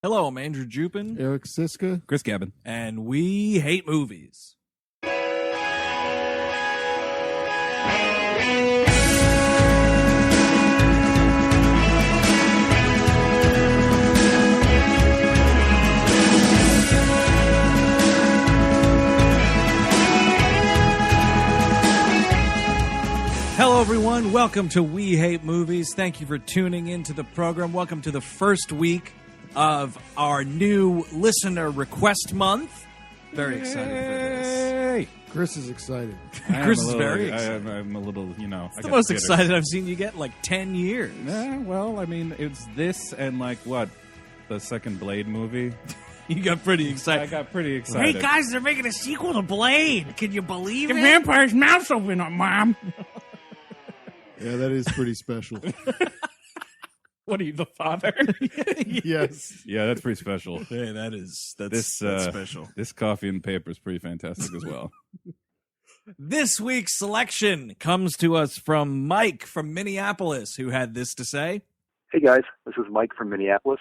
Hello, I'm Andrew Jupin. Eric Siska. Chris Gavin. And we hate movies. Hello, everyone. Welcome to We Hate Movies. Thank you for tuning into the program. Welcome to the first week of our new listener request month. Very excited for this. Chris is excited. Chris is very excited. I'm a little, It's the most excited I've seen you get in like 10 years. Yeah, well, I mean, it's this and like what? The second Blade movie? You got pretty excited. I got pretty excited. Hey, guys, they're making a sequel to Blade. Can you believe it? The vampire's mouth's open, Mom. Yeah, that is pretty special. What are you, the father? Yes. Yeah, that's pretty special. Hey, that's special. This coffee and paper is pretty fantastic as well. This week's selection comes to us from Mike from Minneapolis, who had this to say. Hey guys, this is Mike from Minneapolis.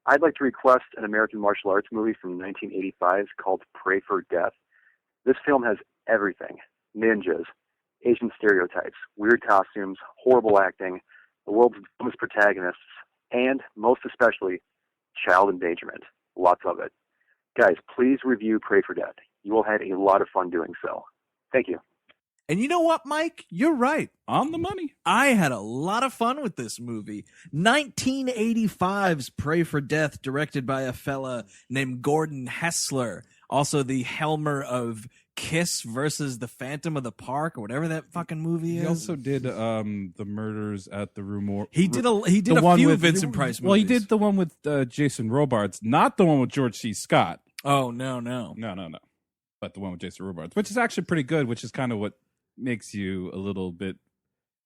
I'd like to request an American martial arts movie from 1985 called Pray for Death. This film has everything. Ninjas, Asian stereotypes, weird costumes, horrible acting, the world's dumbest protagonists, and, most especially, child endangerment. Lots of it. Guys, please review Pray for Death. You will have a lot of fun doing so. Thank you. And you know what, Mike? You're right. On the money. I had a lot of fun with this movie. 1985's Pray for Death, directed by a fella named Gordon Hessler. Also the helmer of Kiss versus the Phantom of the Park, or whatever that fucking movie is. He also did the Murders at the Rue Morgue. He did a few Vincent Price movies. Well, he did the one with Jason Robards, not the one with George C. Scott. Oh, no. No. But the one with Jason Robards, which is actually pretty good, which is kind of what makes you a little bit...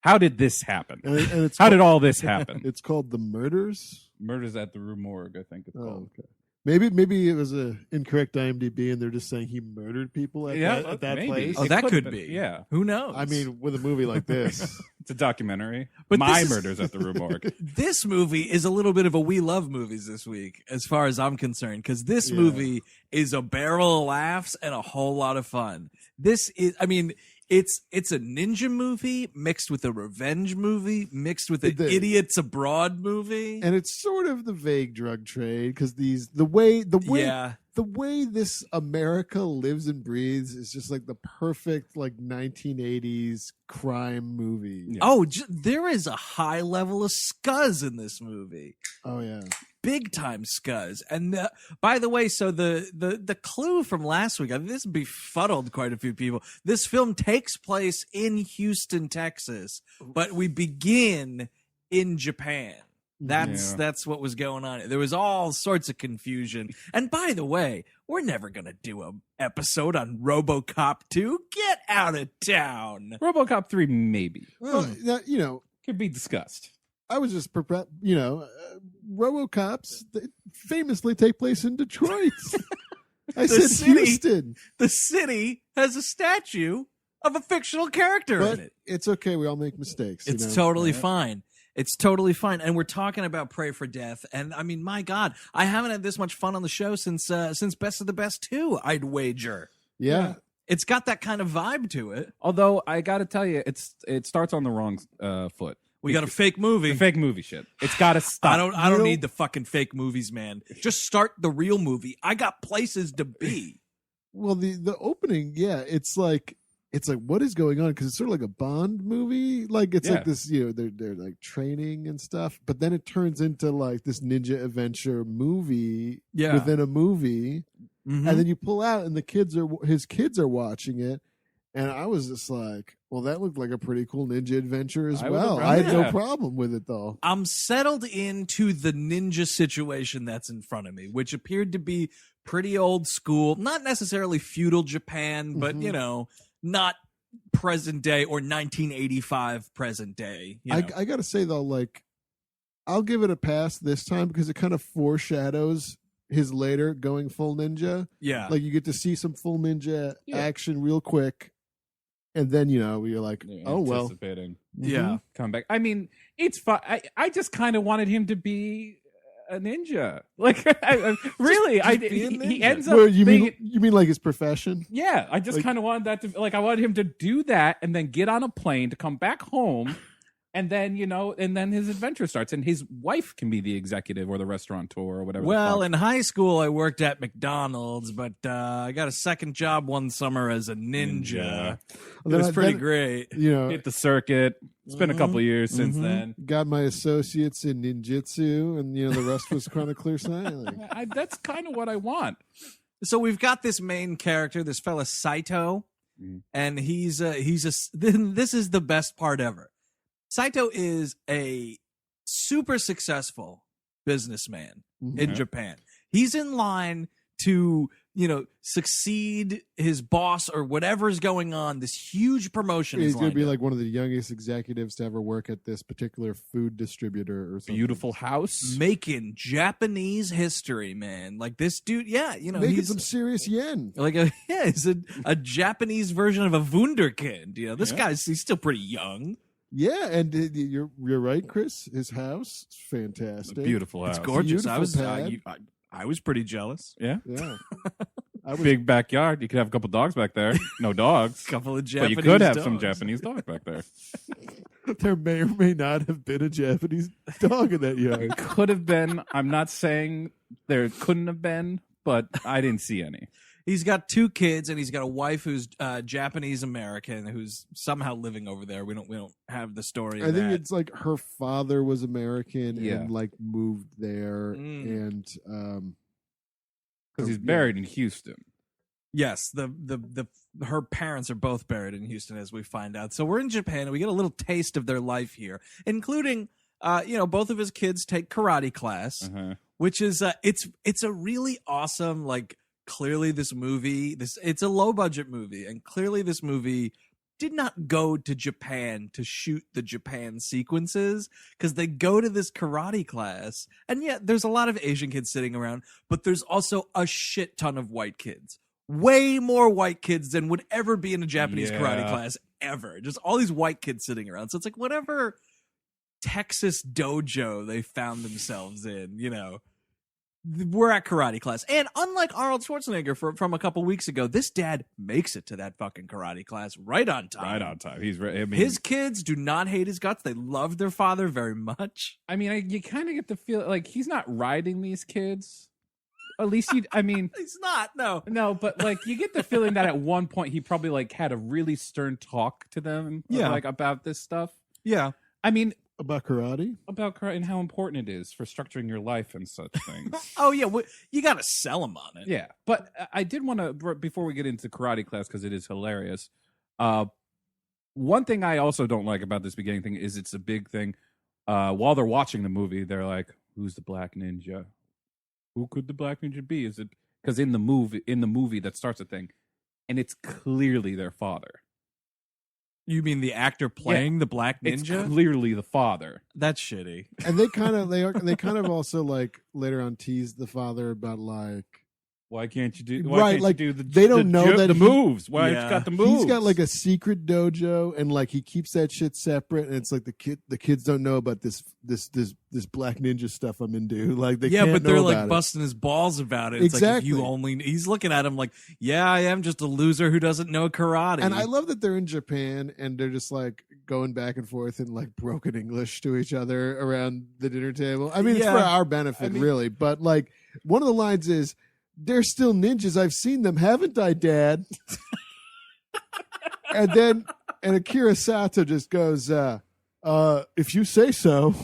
How did this happen? And How did all this happen? It's called The Murders? Murders at the Rue Morgue, I think it's called. Okay. Maybe it was a incorrect IMDb, and they're just saying he murdered people at that maybe. place. Oh, that could be. Yeah. Who knows? I mean, with a movie like this. It's a documentary. But My this is- Murders at the Rue Morgue. This movie is a little bit of a we love movies this week, as far as I'm concerned, because this movie is a barrel of laughs and a whole lot of fun. This is, I mean, it's a ninja movie mixed with a revenge movie mixed with an idiots abroad movie, And it's sort of the vague drug trade, because the way this America lives and breathes is just like the perfect like 1980s crime movie. Yeah. Oh, there is a high level of scuzz in this movie. Oh yeah. Big time scuzz. And by the way, so the clue from last week, I mean, this befuddled quite a few people. This film takes place in Houston, Texas, but we begin in Japan. That's what was going on. There was all sorts of confusion. And by the way, we're never going to do an episode on RoboCop 2. Get out of town. RoboCop 3, maybe. Well, that, Could be discussed. I was just RoboCops famously take place in Detroit. I said Houston. The city has a statue of a fictional character But in it. it's okay. We all make mistakes. It's totally fine. It's totally fine. And we're talking about Pray for Death. And I mean, my God, I haven't had this much fun on the show since Best of the Best 2, I'd wager. Yeah. It's got that kind of vibe to it. Although I got to tell you, it starts on the wrong foot. We got a fake movie. The fake movie shit. It's got to stop. I don't need the fucking fake movies, man. Just start the real movie. I got places to be. Well, the opening, it's like what is going on? Because it's sort of like a Bond movie. Like it's like this, they're like training and stuff. But then it turns into like this ninja adventure movie within a movie, and then you pull out, and his kids are watching it, and I was just like, well, that looked like a pretty cool ninja adventure as well. I had no problem with it though. I'm settled into the ninja situation that's in front of me, which appeared to be pretty old school, not necessarily feudal Japan, but not present day or 1985 present day. I gotta say though, like, I'll give it a pass this time because it kind of foreshadows his later going full ninja. Yeah, like you get to see some full ninja action real quick, and then you're like, oh well, anticipating yeah, come back. I mean, it's fun. I just kind of wanted him to be a ninja. Like, really, he ends up. Well, you mean like his profession? Yeah, I just kind of wanted that to, like, I wanted him to do that and then get on a plane to come back home. And then, and then his adventure starts, and his wife can be the executive or the restaurateur or whatever. Well, in high school, I worked at McDonald's, but I got a second job one summer as a ninja. It was pretty great. Hit the circuit. It's been a couple of years since then. Got my associates in ninjutsu, and the rest was kind of clear sailing. That's kind of what I want. So we've got this main character, this fella Saito, and he's this is the best part ever. Saito is a super successful businessman in Japan. He's in line to, succeed his boss or whatever's going on. This huge promotion. He's going to be like one of the youngest executives to ever work at this particular food distributor or something. Beautiful house. Making Japanese history, man. Like this dude, making he's some serious yen. He's a Japanese version of a wunderkind. This guy's he's still pretty young. Yeah, and you're right, Chris. His house is fantastic. Beautiful house. It's gorgeous. Beautiful I was pretty jealous. Yeah. Big backyard. You could have a couple dogs back there. No dogs. Couple of Japanese But you could have dogs. some Japanese dogs back there. There may or may not have been a Japanese dog in that yard. Could have been. I'm not saying there couldn't have been, but I didn't see any. He's got 2 kids, and he's got a wife who's Japanese American, who's somehow living over there. We don't have the story. I think it's like her father was American Yeah. and like moved there, and Because he's buried in Houston. yes, her parents are both buried in Houston, as we find out. So we're in Japan, and we get a little taste of their life here, including both of his kids take karate class, which is it's a really awesome like. Clearly this movie, it's a low budget movie, and clearly this movie did not go to Japan to shoot the Japan sequences, because they go to this karate class, and there's a lot of Asian kids sitting around, but there's also a shit ton of white kids. Way more white kids than would ever be in a Japanese karate class ever. Just all these white kids sitting around. So it's like whatever Texas dojo they found themselves in, we're at karate class. And unlike Arnold Schwarzenegger from a couple weeks ago, this dad makes it to that fucking karate class right on time. Right on time. His kids do not hate his guts. They love their father very much. I mean, you kind of get the feel like he's not riding these kids. At least he's not. No, but like you get the feeling that at one point he probably like had a really stern talk to them, like about this stuff. Yeah, I mean, about karate and how important it is for structuring your life and such things. Oh yeah, you got to sell them on it. Yeah, but I did want to before we get into karate class because it is hilarious. One thing I also don't like about this beginning thing is it's a big thing. While they're watching the movie, they're like, "Who's the black ninja? Who could the black ninja be?" Is it because in the movie that starts a thing, and it's clearly their father. You mean the actor playing the black ninja? It's clearly the father. That's shitty. And they kind of also like later on tease the father about like, why can't you do they don't know that the moves? Why Yeah. you got the moves? he's got like a secret dojo, and like he keeps that shit separate, and it's like the kids don't know about this black ninja stuff I'm into. Like they can't but know they're about like it. busting his balls about it. It's like if you only he's looking at him like, yeah, I am just a loser who doesn't know karate. And I love that they're in Japan and they're just like going back and forth in like broken English to each other around the dinner table. I mean, it's for our benefit, really. But like one of the lines is, "They're still ninjas. I've seen them, haven't I, Dad?" and Akira Sato just goes, "If you say so."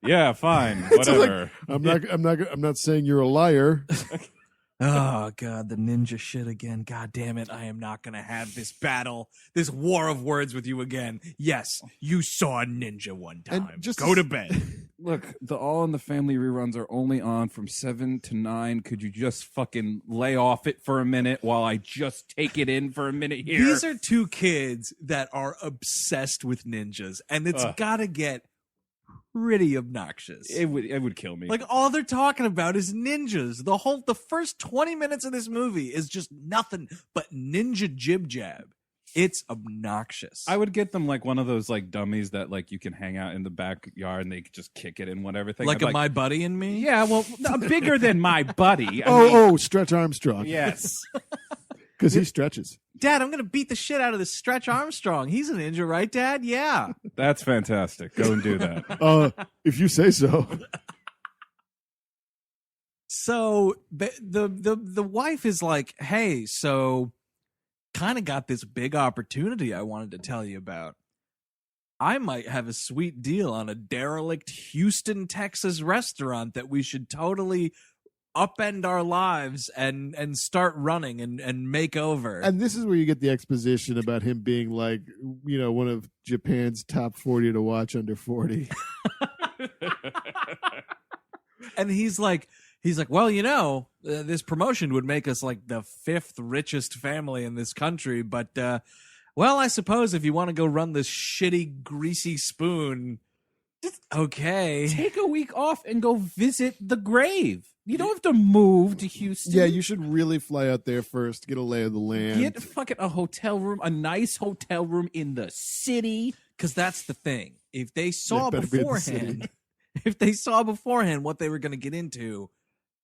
Yeah, fine, So, whatever. like, I'm not saying you're a liar. Oh god, the ninja shit again. God damn it, I am not gonna have this battle, this war of words with you again. Yes, you saw a ninja one time. Go to bed. Look, the All in the Family reruns are only on from 7 to 9. Could you just fucking lay off it for a minute while I just take it in for a minute here? These are 2 kids that are obsessed with ninjas, and it's gotta get pretty obnoxious. It would kill me. Like all they're talking about is ninjas. The first 20 minutes of this movie is just nothing but ninja jib jab. It's obnoxious. I would get them like one of those like dummies that like you can hang out in the backyard and they could just kick it in whatever thing. like My Buddy and Me? Yeah, well, bigger than My Buddy. Stretch Armstrong. Yes. Because he stretches. Dad, I'm going to beat the shit out of this Stretch Armstrong. He's a ninja, right, Dad? Yeah. That's fantastic. Go and do that. If you say so. So the wife is like, hey, so kind of got this big opportunity I wanted to tell you about. I might have a sweet deal on a derelict Houston, Texas restaurant that we should totally upend our lives and start running and make over. And this is where you get the exposition about him being like, one of Japan's top 40 to watch under 40. And he's like, well, this promotion would make us like the 5th richest family in this country. But, well, I suppose if you want to go run this shitty, greasy spoon, okay. Take a week off and go visit the grave. You don't have to move to Houston. Yeah, you should really fly out there first, get a lay of the land. Get fucking a hotel room, a nice hotel room in the city. Because that's the thing. If they saw beforehand, what they were going to get into,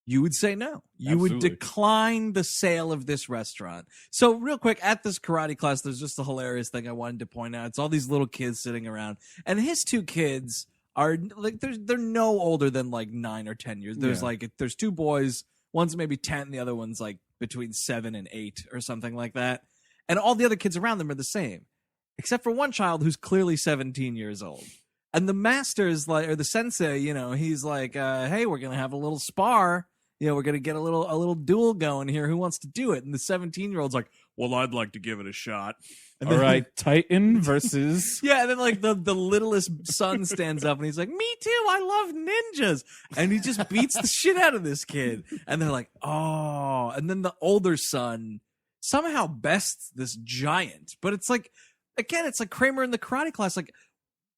you would say no. You would decline the sale of this restaurant. So real quick, at this karate class, there's just a hilarious thing I wanted to point out. It's all these little kids sitting around. And his 2 kids are like, they're no older than like 9 or 10 years. There's 2 boys. One's maybe 10. And the other one's like between 7 and 8 or something like that. And all the other kids around them are the same, except for one child who's clearly 17 years old. And the master's like, or the sensei, he's like, hey, we're going to have a little spar. We're going to get a little duel going here. Who wants to do it? And the 17-year-old's like, well, I'd like to give it a shot. And all right, Titan versus... Yeah, and then like the littlest son stands up and he's like, me too, I love ninjas. And he just beats the shit out of this kid. And they're like, oh. And then the older son somehow bests this giant. But it's like, again, it's like Kramer in the karate class. Like,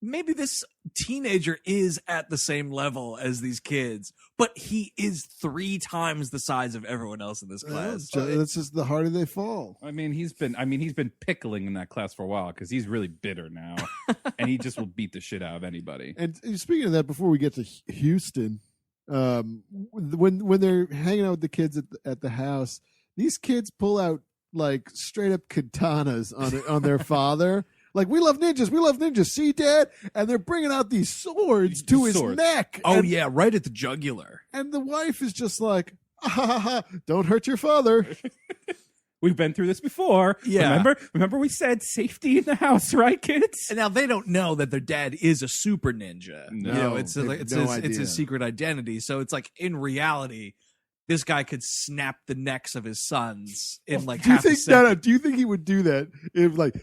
maybe this teenager is at the same level as these kids, but he is 3 times the size of everyone else in this class. That's just the harder they fall. He's been pickling in that class for a while because he's really bitter now, and he just will beat the shit out of anybody. And speaking of that, before we get to Houston, when they're hanging out with the kids at the house, these kids pull out like straight up katanas on their father. Like, we love ninjas. See, Dad? And they're bringing out these swords to his neck. Oh, yeah, right at the jugular. And the wife is just like, don't hurt your father. We've been through this before. Yeah. Remember we said safety in the house, right, kids? And now they don't know that their dad is a super ninja. No, it's it's his secret identity. So it's like, in reality, this guy could snap the necks of his sons in like half a second. Do you think he would do that if like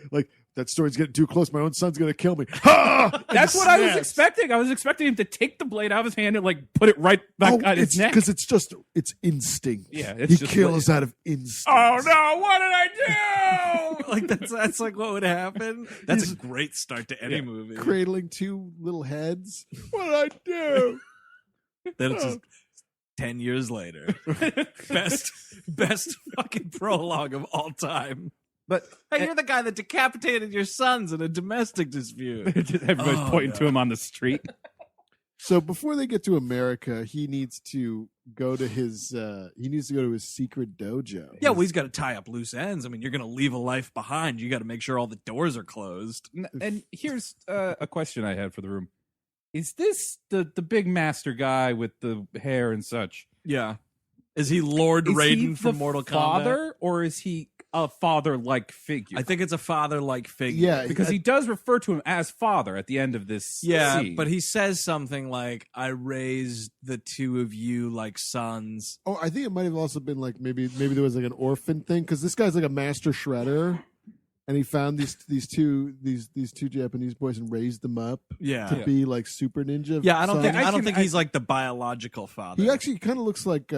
that story's getting too close? My own son's gonna kill me. Ha! That's what I was expecting. I was expecting him to take the blade out of his hand and like put it right back on his neck. Because it's instinct. Yeah, he kills out of instinct. Oh no! What did I do? Like that's like what would happen. That's a great start to any movie. Cradling 2 little heads. What did I do? Then it's just 10 years later. best fucking prologue of all time. But hey, you're the guy that decapitated your sons in a domestic dispute. Everybody's pointing to him on the street. So before they get to America, he needs to go to his secret dojo. Yeah, well, he's got to tie up loose ends. I mean, you're going to leave a life behind. You got to make sure all the doors are closed. And here's a question I had for the room. Is this the big master guy with the hair and such? Yeah. Is he Lord Raiden from Mortal Kombat? Father, or is he a father-like figure? I think it's a father-like figure. Yeah, because he does refer to him as father at the end of this scene. But he says something like, I raised the 2 of you like sons. Oh, I think it might have also been like maybe there was like an orphan thing, because this guy's like a master shredder. And he found these two Japanese boys and raised them up to be like super ninja. Yeah, I don't think he's like the biological father. He actually kind of looks like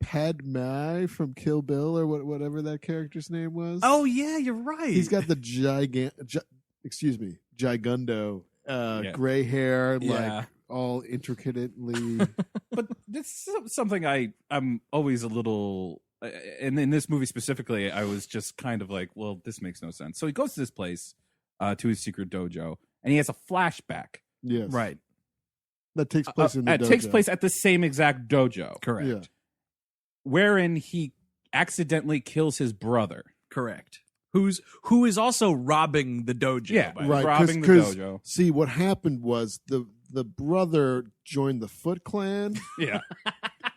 Padmé from Kill Bill or whatever that character's name was. Oh yeah, you're right. He's got the gigundo gray hair, like all intricately. But this is something I'm always a little and in this movie specifically, I was just kind of like, well, this makes no sense. So he goes to this place, to his secret dojo, and he has a flashback. Yes. Right. That takes place in the dojo. It takes place at the same exact dojo. Correct. Yeah. Wherein he accidentally kills his brother. Correct. Who is also robbing the dojo. Yeah, by the Right. way. robbing the 'cause dojo. See, what happened was the brother joined the Foot Clan, Yeah.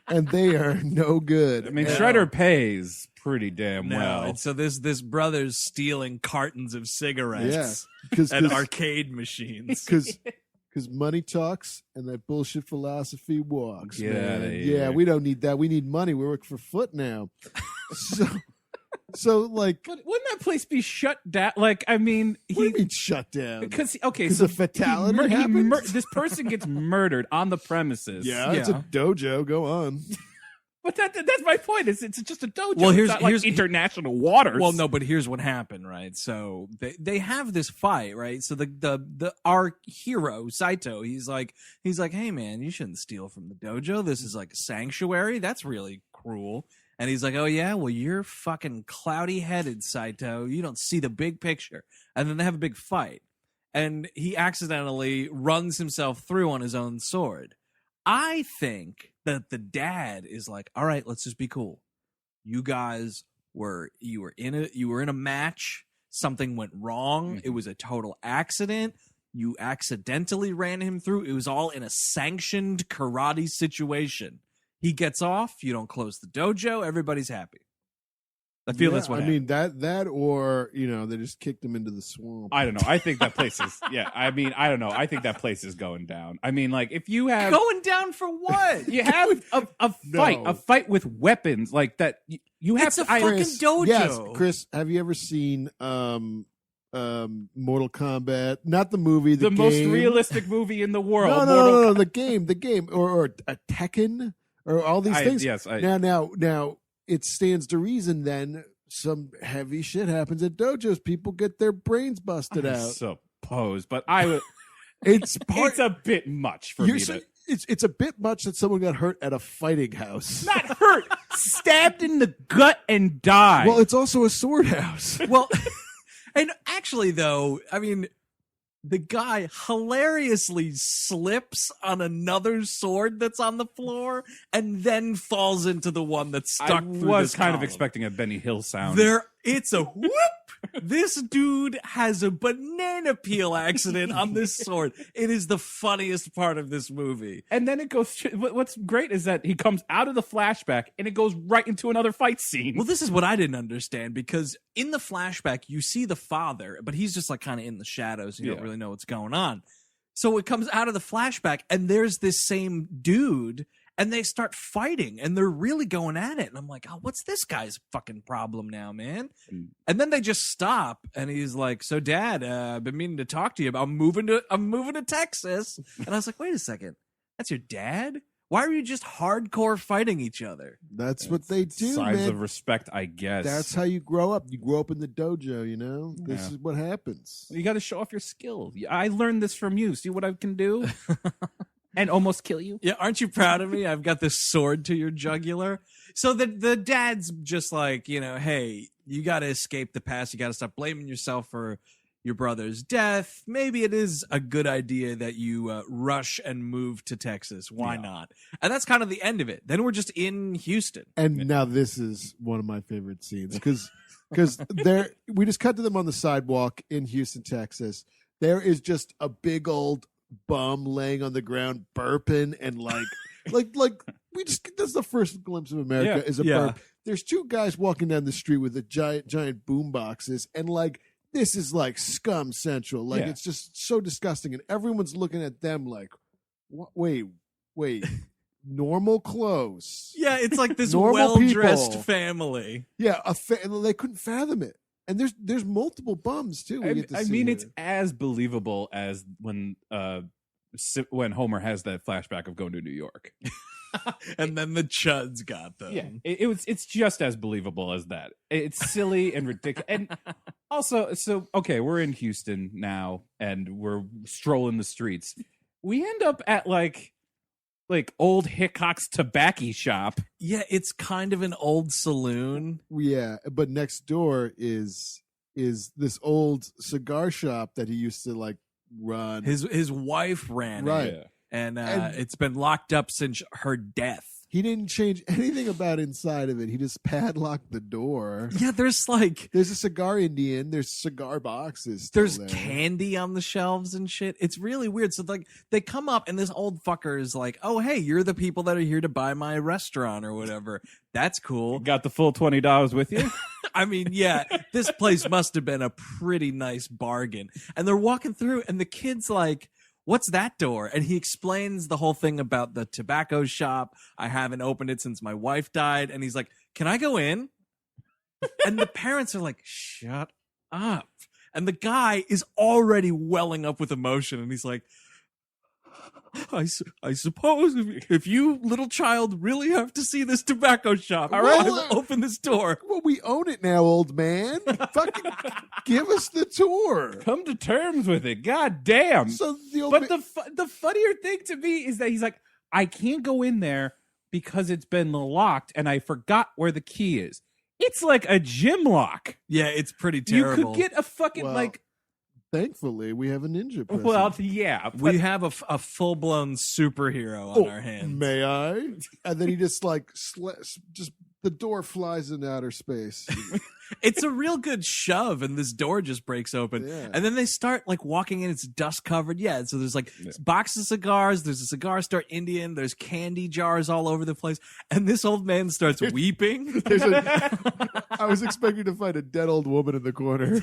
and they are no good. I mean, Yeah. Shredder pays pretty damn No, well. and so this brother's stealing cartons of cigarettes because and arcade machines. because money talks and that bullshit philosophy walks. Get man. outta here. Yeah, we don't need that. We need money. We work for Foot now. So like, But wouldn't that place be shut down? Like, I mean, what do you mean shut down? because okay, 'Cause so a fatality happened? this person gets murdered on the premises. Yeah, it's a dojo. Go on. but that's my point. It's just a dojo. Well, It's not like international waters. Well, no, but here's what happened, right? So they have this fight, right? So the our hero Saito, he's like, hey man, you shouldn't steal from the dojo. This is like a sanctuary. That's really cruel. And he's like, oh yeah, well you're fucking cloudy headed, Saito. You don't see the big picture. And then they have a big fight, and he accidentally runs himself through on his own sword. I think that the dad is like, all right, let's just be cool. You guys were in a match. Something went wrong. Mhm. It was a total accident. You accidentally ran him through. It was all in a sanctioned karate situation. He gets off. You don't close the dojo. Everybody's happy. I feel that's what I happened. mean that or they just kicked him into the swamp. I don't know. I think that place is. Yeah, I mean, I don't know. I think that place is going down. I mean, like if you have Going down for what? you have a fight, No. a fight with weapons like that. You have It's to. a fucking Chris, dojo. Yes, Chris, have you ever seen Mortal Kombat? Not the movie, the game. most realistic movie in the world. No, Mortal the game, or a Tekken, or all these things. Yes, Now, it stands to reason then some heavy shit happens at dojos. People get their brains busted I out. suppose, but I would. It's part. It's a bit much for me. It's a bit much that someone got hurt at a fighting house. Not hurt, stabbed in the gut and died. Well, it's also a sword house. Well, and actually, though, I mean, the guy hilariously slips on another sword that's on the floor and then falls into the one that's stuck I through was this kind of column. expecting a Benny Hill sound. It's a whoop. This dude has a banana peel accident on this sword. It is the funniest part of this movie. And then it goes. What's great is that he comes out of the flashback and it goes right into another fight scene. Well, this is what I didn't understand, because in the flashback, you see the father, but he's just like kind of in the shadows. You don't really know what's going on. So it comes out of the flashback, and there's this same dude, and they start fighting, and they're really going at it. And I'm like, oh, what's this guy's fucking problem now, man? And then they just stop, and he's like, so Dad, I've been meaning to talk to you about I'm moving to Texas. And I was like, wait a second, that's your dad? Why are you just hardcore fighting each other? That's what they do, Signs man. of respect, I guess. That's how you grow up. You grow up in the dojo, This Yeah. is what happens. You got to show off your skill. I learned this from you. See what I can do? And almost kill you. Yeah, aren't you proud of me? I've got this sword to your jugular. So the dad's just like, hey, you got to escape the past. You got to stop blaming yourself for your brother's death. Maybe it is a good idea that you rush and move to Texas. Why not? And that's kind of the end of it. Then we're just in Houston. And now this is one of my favorite scenes because we just cut to them on the sidewalk in Houston, Texas. There is just a big old bum laying on the ground burping and like that's the first glimpse of America is a burp. There's two guys walking down the street with a giant boom boxes, and like this is like scum central. Like it's just so disgusting, and everyone's looking at them like, wait, normal clothes. Yeah, it's like this Normal well-dressed people. family. Yeah, they couldn't fathom it. And there's multiple bums too. I mean, it's as believable as when Homer has that flashback of going to New York. And then the chuds got them. Yeah, it's just as believable as that. It's silly and ridiculous. And also, okay, we're in Houston now, and we're strolling the streets. We end up at like like old Hickok's tobacco shop. Yeah, it's kind of an old saloon. Yeah, but next door is this old cigar shop that he used to like run. His wife ran Right. it, and it's been locked up since her death. He didn't change anything about inside of it. He just padlocked the door. Yeah, there's a cigar Indian. There's cigar boxes. There's there. candy on the shelves and shit. It's really weird. So like they come up and this old fucker is like, "Oh, hey, you're the people that are here to buy my restaurant or whatever." That's cool. Got the full $20 with you? I mean, yeah, this place must have been a pretty nice bargain. And they're walking through and the kid's like, "What's that door?" And he explains the whole thing about the tobacco shop. I haven't opened it since my wife died. And he's like, "Can I go in?" And the parents are like, "Shut up." And the guy is already welling up with emotion. And he's like, I suppose if you, little child, really have to see this tobacco shop, all right, I'll open this door. Well, we own it now, old man. Fucking give us the tour. Come to terms with it. God damn. So the old But the funnier thing to me is that he's like, I can't go in there because it's been locked and I forgot where the key is. It's like a gym lock. Yeah, it's pretty terrible. You could get a fucking Thankfully, we have a ninja present. Well, yeah. We have a full-blown superhero on our hands. May I? And then he just like just the door flies into outer space. It's a real good shove, and this door just breaks open. Yeah. And then they start like walking in. It's dust covered. Yeah. So there's like boxes of cigars. There's a cigar store Indian. There's candy jars all over the place. And this old man starts weeping. I was expecting to find a dead old woman in the corner.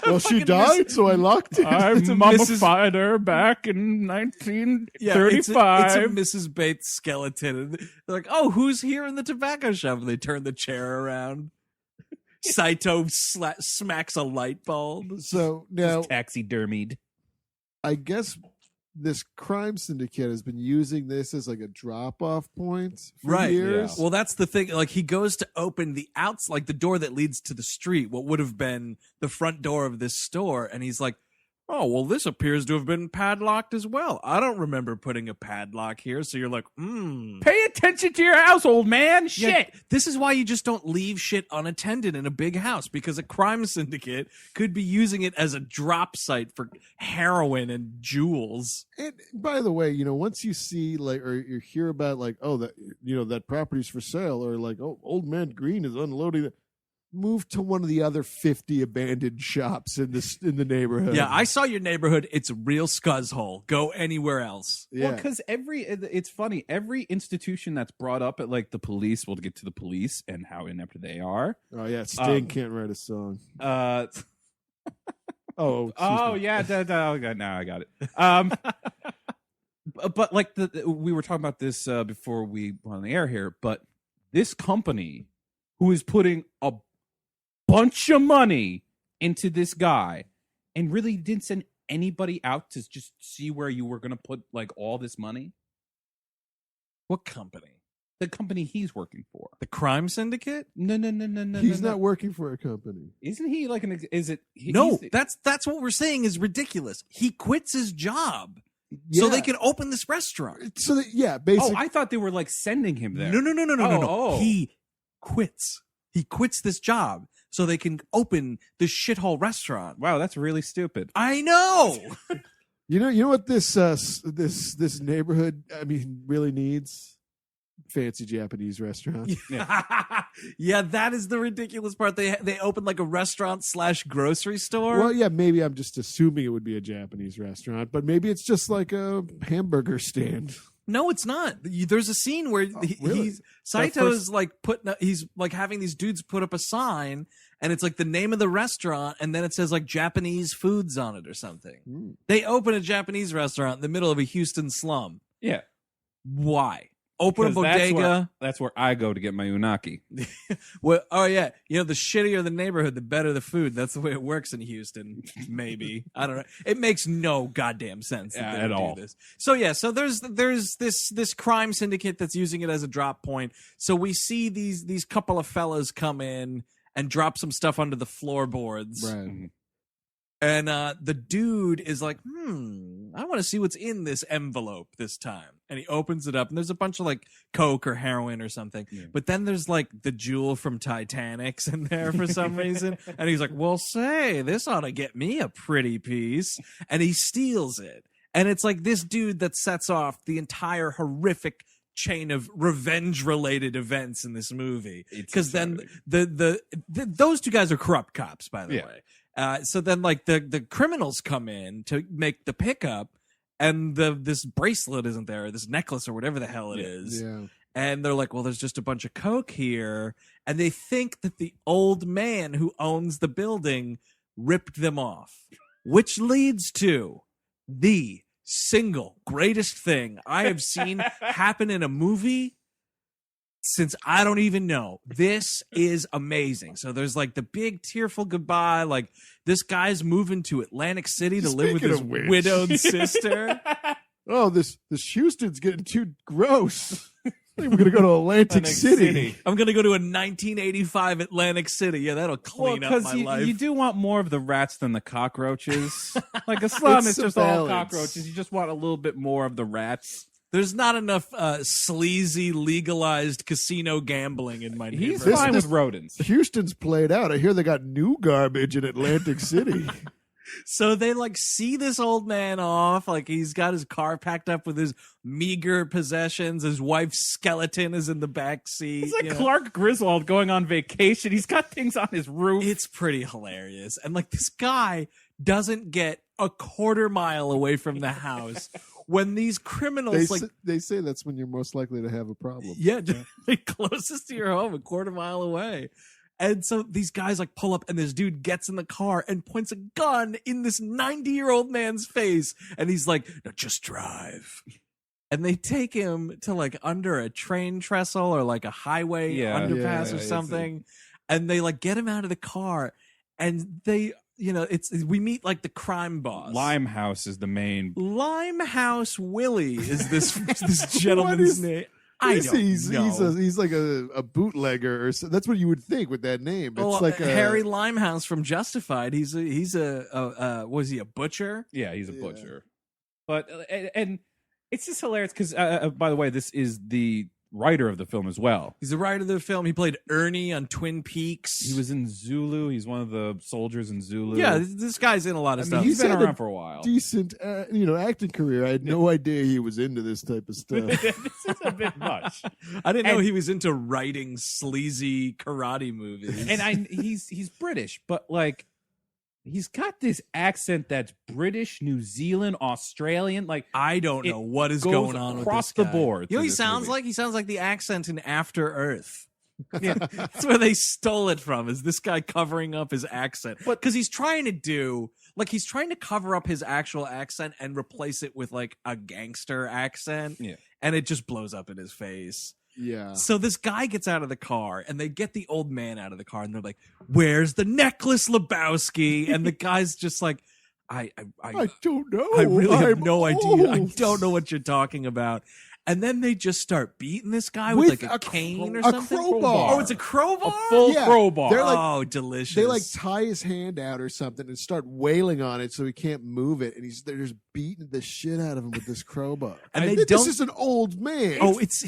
Well, she died, so I locked it. I mummified her back in 1935. It's a Mrs. Bates skeleton. And they're like, "Oh, who's here in the tobacco shop?" And they turn the chair around. Saito smacks a light bulb. So now, taxidermied. I guess this crime syndicate has been using this as like a drop-off point for years. Yeah. Well, that's the thing. Like he goes to open the outs, like the door that leads to the street, what would have been the front door of this store, and he's like, "Oh, well, this appears to have been padlocked as well. I don't remember putting a padlock here." So you're like, Pay attention to your household, man. Shit. Yeah, this is why you just don't leave shit unattended in a big house, because a crime syndicate could be using it as a drop site for heroin and jewels. And by the way, once you see like, or you hear about like, oh, that that property's for sale, or like, oh, old man Green is unloading it. Move to one of the other 50 abandoned shops in the neighborhood. Yeah, I saw your neighborhood. It's a real scuzzhole. Go anywhere else. Yeah. Well, because it's funny. Every institution that's brought up at like the police, we'll get to the police and how inept they are. Oh yeah, Sting can't write a song. Oh yeah. Now I got it. But like we were talking about this before we went on the air here. But this company who is putting a bunch of money into this guy and really didn't send anybody out to just see where you were going to put like all this money. What company? The company he's working for. The crime syndicate? No. He's not working for a company. Isn't he like No, that's what we're saying is ridiculous. He quits his job so they can open this restaurant. So basically. Oh, I thought they were like sending him there. No. Oh. He quits. He quits this job so they can open this shithole restaurant. Wow, that's really stupid. I know. You know what this neighborhood really needs? Fancy Japanese restaurant. Yeah, that is the ridiculous part. They open like a restaurant / grocery store. Well, yeah, maybe I'm just assuming it would be a Japanese restaurant, but maybe it's just like a hamburger stand. No, it's not. There's a scene where Saito's like he's like having these dudes put up a sign, and it's like the name of the restaurant, and then it says like Japanese foods on it or something. They open a Japanese restaurant in the middle of a Houston slum. Yeah. Why? Open a bodega. That's where I go to get my unagi. Well, oh yeah, the shittier the neighborhood, the better the food. That's the way it works in Houston. Maybe I don't know. It makes no goddamn sense at all. This. So yeah, so there's this crime syndicate that's using it as a drop point. So we see these couple of fellas come in and drop some stuff under the floorboards. Right. And the dude is like, I want to see what's in this envelope this time. And he opens it up, and there's a bunch of like coke or heroin or something. Yeah. But then there's like the jewel from Titanic's in there for some reason. And he's like, well, say, this ought to get me a pretty piece. And he steals it. And it's like this dude that sets off the entire horrific chain of revenge-related events in this movie. Because then those two guys are corrupt cops, by the way. So then, like, the criminals come in to make the pickup, and this bracelet isn't there, this necklace or whatever the hell it is. Yeah. And they're like, well, there's just a bunch of coke here. And they think that the old man who owns the building ripped them off, which leads to the single greatest thing I have seen happen in a movie since I don't even know. This is amazing. So there's like the big tearful goodbye. Like, this guy's moving to Atlantic City to live with his widowed sister. Oh, this Houston's getting too gross. I think we're going to go to Atlantic City. I'm going to go to a 1985 Atlantic City. Yeah, that'll clean up my life. You do want more of the rats than the cockroaches. Like a slum is just all cockroaches. You just want a little bit more of the rats. There's not enough sleazy, legalized casino gambling in my neighborhood. He's fine with rodents. Houston's played out. I hear they got new garbage in Atlantic City. So they like see this old man off, like he's got his car packed up with his meager possessions. His wife's skeleton is in the back seat. It's like Clark Griswold going on vacation. He's got things on his roof. It's pretty hilarious. And like, this guy doesn't get a quarter mile away from the house when these criminals they say that's when you're most likely to have a problem. Yeah, closest to your home, a quarter mile away. And so these guys like pull up, and this dude gets in the car and points a gun in this 90-year-old man's face. And he's like, no, just drive. And they take him to like under a train trestle or like a highway underpass or something. And they like get him out of the car, and they, we meet like the crime boss. Limehouse is the main. Limehouse Willie is this gentleman's name. He's like a bootlegger, or so. That's what you would think with that name. It's like Harry Limehouse from Justified. He's was he a butcher? Yeah, he's a butcher. But and it's just hilarious because by the way, this is the writer of the film as well. He's the writer of the film. He played Ernie on Twin Peaks. He was in Zulu. He's one of the soldiers in Zulu. Yeah, this guy's in a lot of stuff. He's been around for a while. Decent, acting career. I had no idea he was into this type of stuff. This is a bit much. I didn't know he was into writing sleazy karate movies. And he's British, but like, he's got this accent that's British, New Zealand, Australian. Like, I don't know what is going on across with the board. You know, he sounds like the accent in After Earth. Yeah, that's where they stole it from. Is this guy covering up his accent? But because he's trying to cover up his actual accent and replace it with like a gangster accent. Yeah, and it just blows up in his face. Yeah. So this guy gets out of the car, and they get the old man out of the car, and they're like, "Where's the necklace, Lebowski?" And the guy's just like, I don't know. I really have no idea. Old. I don't know what you're talking about." And then they just start beating this guy with like a cane or something. A crowbar. Oh, it's a crowbar? A full crowbar. Oh, delicious. They like tie his hand out or something and start wailing on it so he can't move it. And they're just beating the shit out of him with this crowbar. And this is an old man. Oh, it's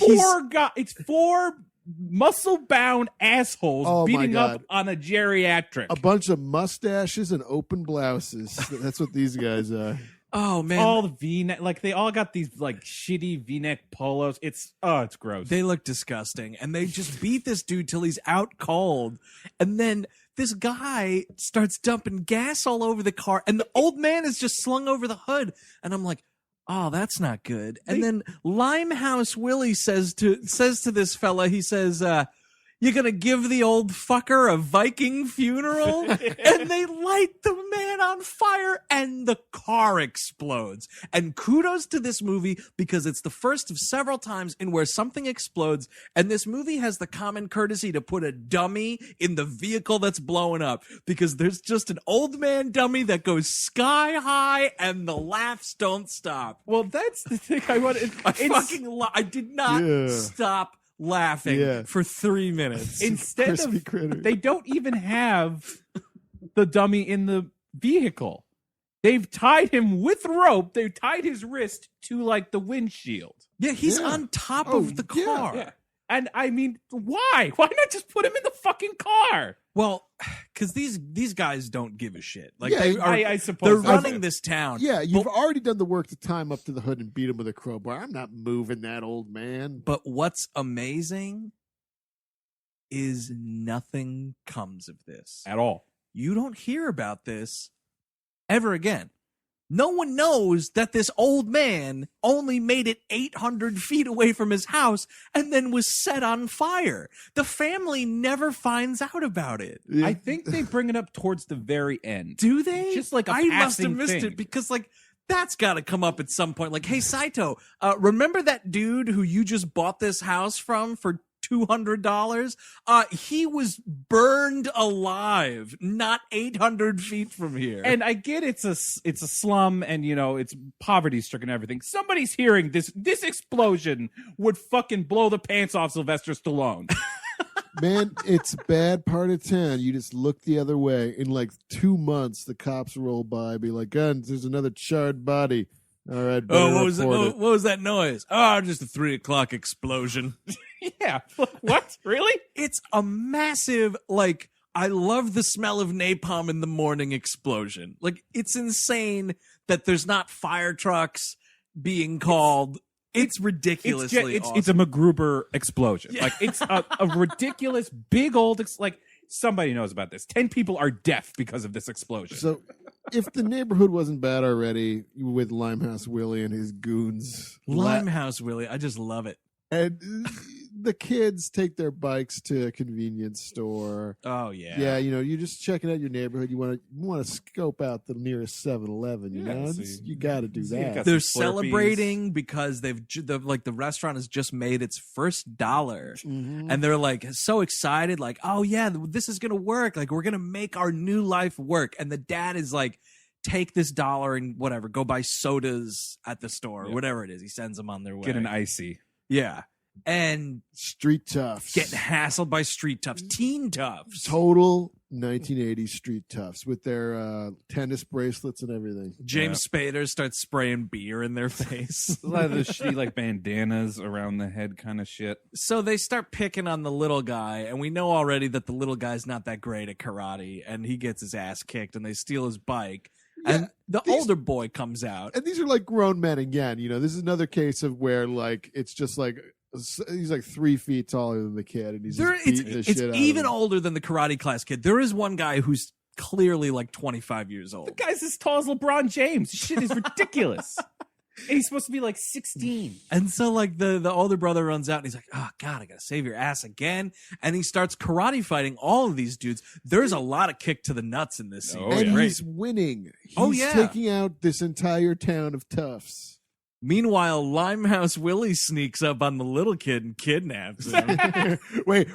four muscle-bound assholes beating up on a geriatric. A bunch of mustaches and open blouses. That's what these guys are. Oh man! All the V-neck, like they all got these like shitty V-neck polos. It's gross. They look disgusting, and they just beat this dude till he's out cold, and then this guy starts dumping gas all over the car, and the old man is just slung over the hood, and I'm like, oh, that's not good. And then Limehouse Willie says to this fella, he says, "You're gonna give the old fucker a Viking funeral?" And they light the man on fire, and the car explodes. And kudos to this movie, because it's the first of several times in where something explodes, and this movie has the common courtesy to put a dummy in the vehicle that's blowing up, because there's just an old man dummy that goes sky high, and the laughs don't stop. Well, that's the thing I wanted. I did not stop laughing for 3 minutes. Instead of, they don't even have the dummy in the vehicle. They've tied him with rope. They've tied his wrist to like the windshield. Yeah, he's on top of the car. Yeah. And I mean, why? Why not just put him in the fucking car? Well, because these guys don't give a shit. Like Yeah, they are, I suppose they're that's running it. this town. Yeah, you've already done the work to tie him up to the hood and beat him with a crowbar. I'm not moving that old man. But what's amazing is nothing comes of this At all. You don't hear about this ever again. No one knows that this old man only made it 800 feet away from his house and then was set on fire. The family never finds out about it. Yeah. I think they bring it up towards the very end. Do they? Just like a I must have passing missed thing. it because like that's got to come up at some point. Like, hey Saito, remember that dude who you just bought this house from for $200? He was burned alive, not 800 feet from here. And I get it's a slum and it's poverty stricken and everything. Somebody's hearing this explosion would fucking blow the pants off Sylvester Stallone. Man, it's a bad part of town. You just look the other way. In like 2 months, the cops roll by, be like, "Guns, there's another charred body." All right. what was that noise? Oh, just a 3 o'clock explosion. Yeah. What? Really? It's a massive, like, I love the smell of napalm in the morning explosion. Like, it's insane that there's not fire trucks being called. It's ridiculously awesome. It's a MacGruber explosion. Yeah. Like, it's a ridiculous, big old, like, somebody knows about this. 10 people are deaf because of this explosion. So, if the neighborhood wasn't bad already with Limehouse Willie and his goons, Limehouse Willie, I just love it. and the kids take their bikes to a convenience store. Oh yeah, Yeah, you're just checking out your neighborhood. You want to scope out the nearest 7-Eleven. Yeah, so you got to do so you that. got they're some Slurpees. celebrating because the restaurant has just made its first $1, and they're like so excited, like, oh yeah, this is gonna work. Like we're gonna make our new life work. And the dad is like, take this $1 and whatever, go buy sodas at the store, whatever it is. He sends them on their way. Get an icy. Yeah, and Street toughs. getting hassled by street toughs, teen toughs. Total 1980s street toughs with their tennis bracelets and everything. James Spader starts spraying beer in their face. A lot of the shitty like bandanas around the head kind of shit. So they start picking on the little guy, and we know already that the little guy's not that great at karate, and he gets his ass kicked, and they steal his bike. And the older boy comes out. And these are like grown men again. This is another case of where like it's just like he's like 3 feet taller than the kid, and he's just beating the shit out of even him. older than the karate class kid. There is one guy who's clearly like 25 years old. The guy's as tall as LeBron James. This shit is ridiculous. And he's supposed to be like 16. And so like the older brother runs out and he's like, oh God, I gotta save your ass again. And he starts karate fighting all of these dudes. There's a lot of kick to the nuts in this scene. Oh, And yeah. he's winning. Oh, He's yeah. taking out this entire town of toughs. Meanwhile, Limehouse Willie sneaks up on the little kid and kidnaps him. Wait,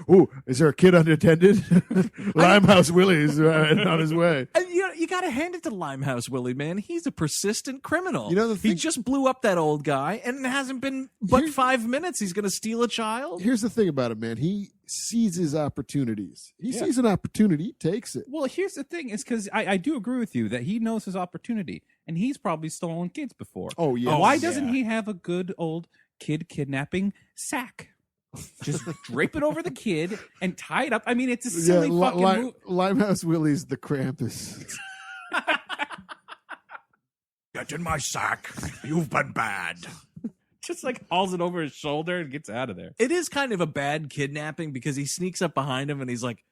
is there a kid unattended? Limehouse Willie is on his way. And you got to hand it to Limehouse Willie, man. He's a persistent criminal. The he thing- just blew up that old guy, and it hasn't been but 5 minutes. He's going to steal a child. Here's the thing about him, man. He seizes opportunities. He Yeah. sees an opportunity, he takes it. Well, here's the thing, is because I do agree with you that he knows his opportunity, and he's probably stolen kids before. Oh, yeah. Why doesn't he have a good old kid kidnapping sack? Just drape it over the kid and tie it up. I mean, it's a silly fucking move. Limehouse Willie's the Krampus. Get in my sack. You've been bad. Just like hauls it over his shoulder and gets out of there. It is kind of a bad kidnapping because he sneaks up behind him and he's like,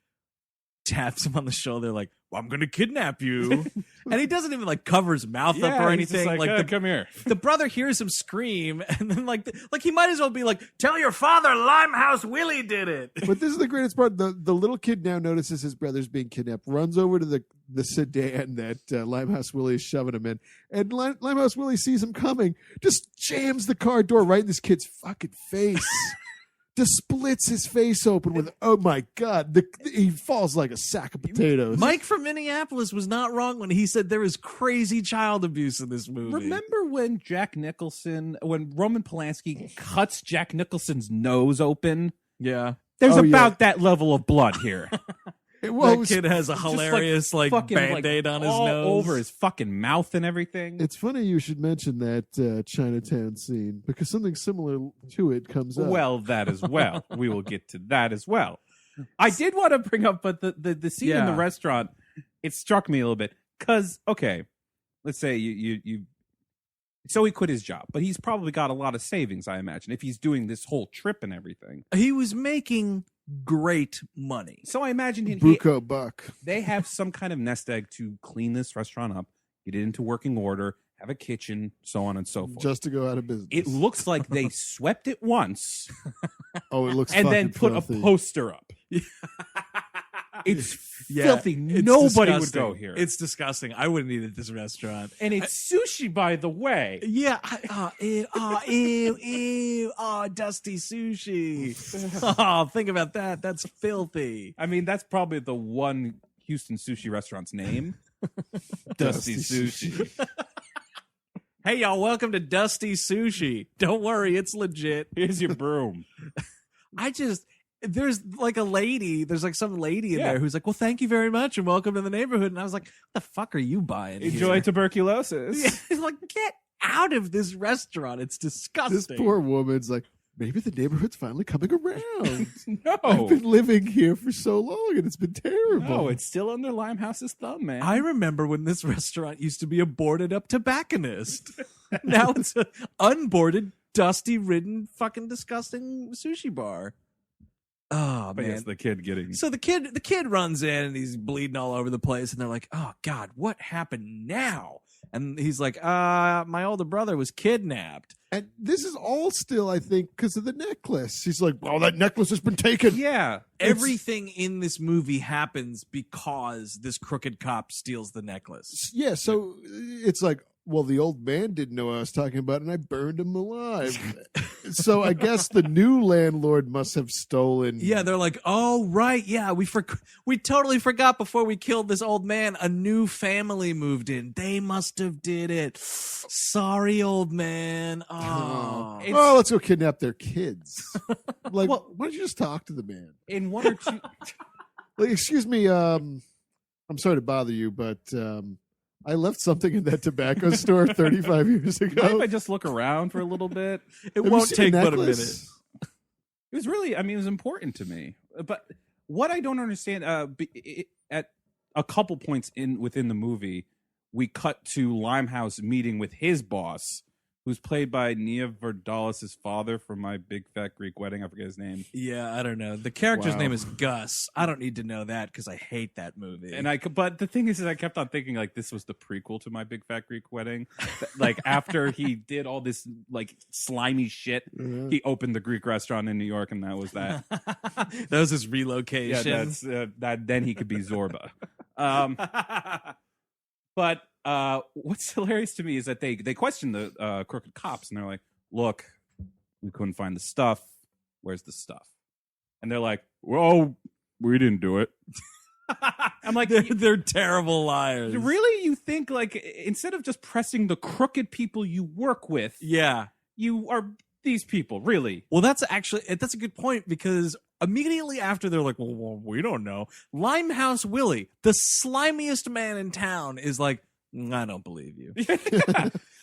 taps him on the shoulder like, well, I'm going to kidnap you. And he doesn't even like cover his mouth up or he's just anything. Like, come here. the brother hears him scream and then like he might as well be like, tell your father Limehouse Willie did it. But this is the greatest part. The little kid now notices his brother's being kidnapped, runs over to the sedan that Limehouse Willie is shoving him in, and Limehouse Willie sees him coming, just jams the car door right in this kid's fucking face. Just splits his face open with, oh my God, he falls like a sack of potatoes. Mike from Minneapolis was not wrong when he said there is crazy child abuse in this movie. Remember when when Roman Polanski cuts Jack Nicholson's nose open? Yeah. There's Oh, yeah. about that level of blood here. That kid has a hilarious Band-Aid on his all nose. over his fucking mouth and everything. It's funny you should mention that Chinatown scene because something similar to it comes up. Well, that as well. We will get to that as well. I did want to bring up, but the scene in the restaurant, it struck me a little bit. Because, okay, let's say you so he quit his job, but he's probably got a lot of savings, I imagine, if he's doing this whole trip and everything. He was making great money. So I imagine Buko buck. They have some kind of nest egg to clean this restaurant up, get it into working order, have a kitchen, so on and so forth. Just to go out of business. It looks like they swept it once. Oh, it looks and then put filthy. a poster up. It's filthy. It's Nobody would disgusting. go here. It's disgusting. I wouldn't eat at this restaurant. And it's sushi, by the way. Yeah. Ew, dusty sushi. Oh, think about that. That's filthy. I mean, that's probably the one Houston sushi restaurant's name. Dusty Sushi. Hey, y'all, welcome to Dusty Sushi. Don't worry, it's legit. Here's your broom. There's some lady in there who's like, well, thank you very much and welcome to the neighborhood. And I was like, what the fuck are you buying? Enjoy here? tuberculosis. Yeah, he's like, get out of this restaurant. It's disgusting. This poor woman's like, maybe the neighborhood's finally coming around. No. I've been living here for so long and it's been terrible. No, it's still under Limehouse's thumb, man. I remember when this restaurant used to be a boarded up tobacconist. Now it's an unboarded, dusty ridden, fucking disgusting sushi bar. Oh, but man. yes, the kid getting... So the kid runs in and he's bleeding all over the place and they're like, oh God, what happened now? And he's like, my older brother was kidnapped. And this is all still, I think, because of the necklace. She's like, oh, that necklace has been taken. Yeah. Everything in this movie happens because this crooked cop steals the necklace. Yeah, so it's like, well, the old man didn't know what I was talking about, and I burned him alive. So I guess the new landlord must have stolen. Yeah, they're like, oh, right. Yeah, we totally forgot before we killed this old man. A new family moved in. They must have did it. Sorry, old man. Oh, let's go kidnap their kids. Like, why don't you just talk to the man? In one or two... Like, excuse me, I'm sorry to bother you, but... I left something in that tobacco store 35 years ago. Mind if I just look around for a little bit? It won't take but a minute. It was really, it was important to me. But what I don't understand, at a couple points within the movie, we cut to Limehouse meeting with his boss, who's played by Nia Vardalos' father from My Big Fat Greek Wedding. I forget his name. Yeah, I don't know. The character's name is Gus. I don't need to know that because I hate that movie. But the thing is I kept on thinking like this was the prequel to My Big Fat Greek Wedding. Like after he did all this like slimy shit, he opened the Greek restaurant in New York, and that was that. That was his relocation. Yeah, that. Then he could be Zorba. But what's hilarious to me is that they question the crooked cops, and they're like, look, we couldn't find the stuff. Where's the stuff? And they're like, well, we didn't do it. I'm like, they're terrible liars. Really? You think like instead of just pressing the crooked people you work with, you are these people, really? Well, that's a good point because immediately after they're like, well, we don't know. Limehouse Willie, the slimiest man in town, is like, I don't believe you.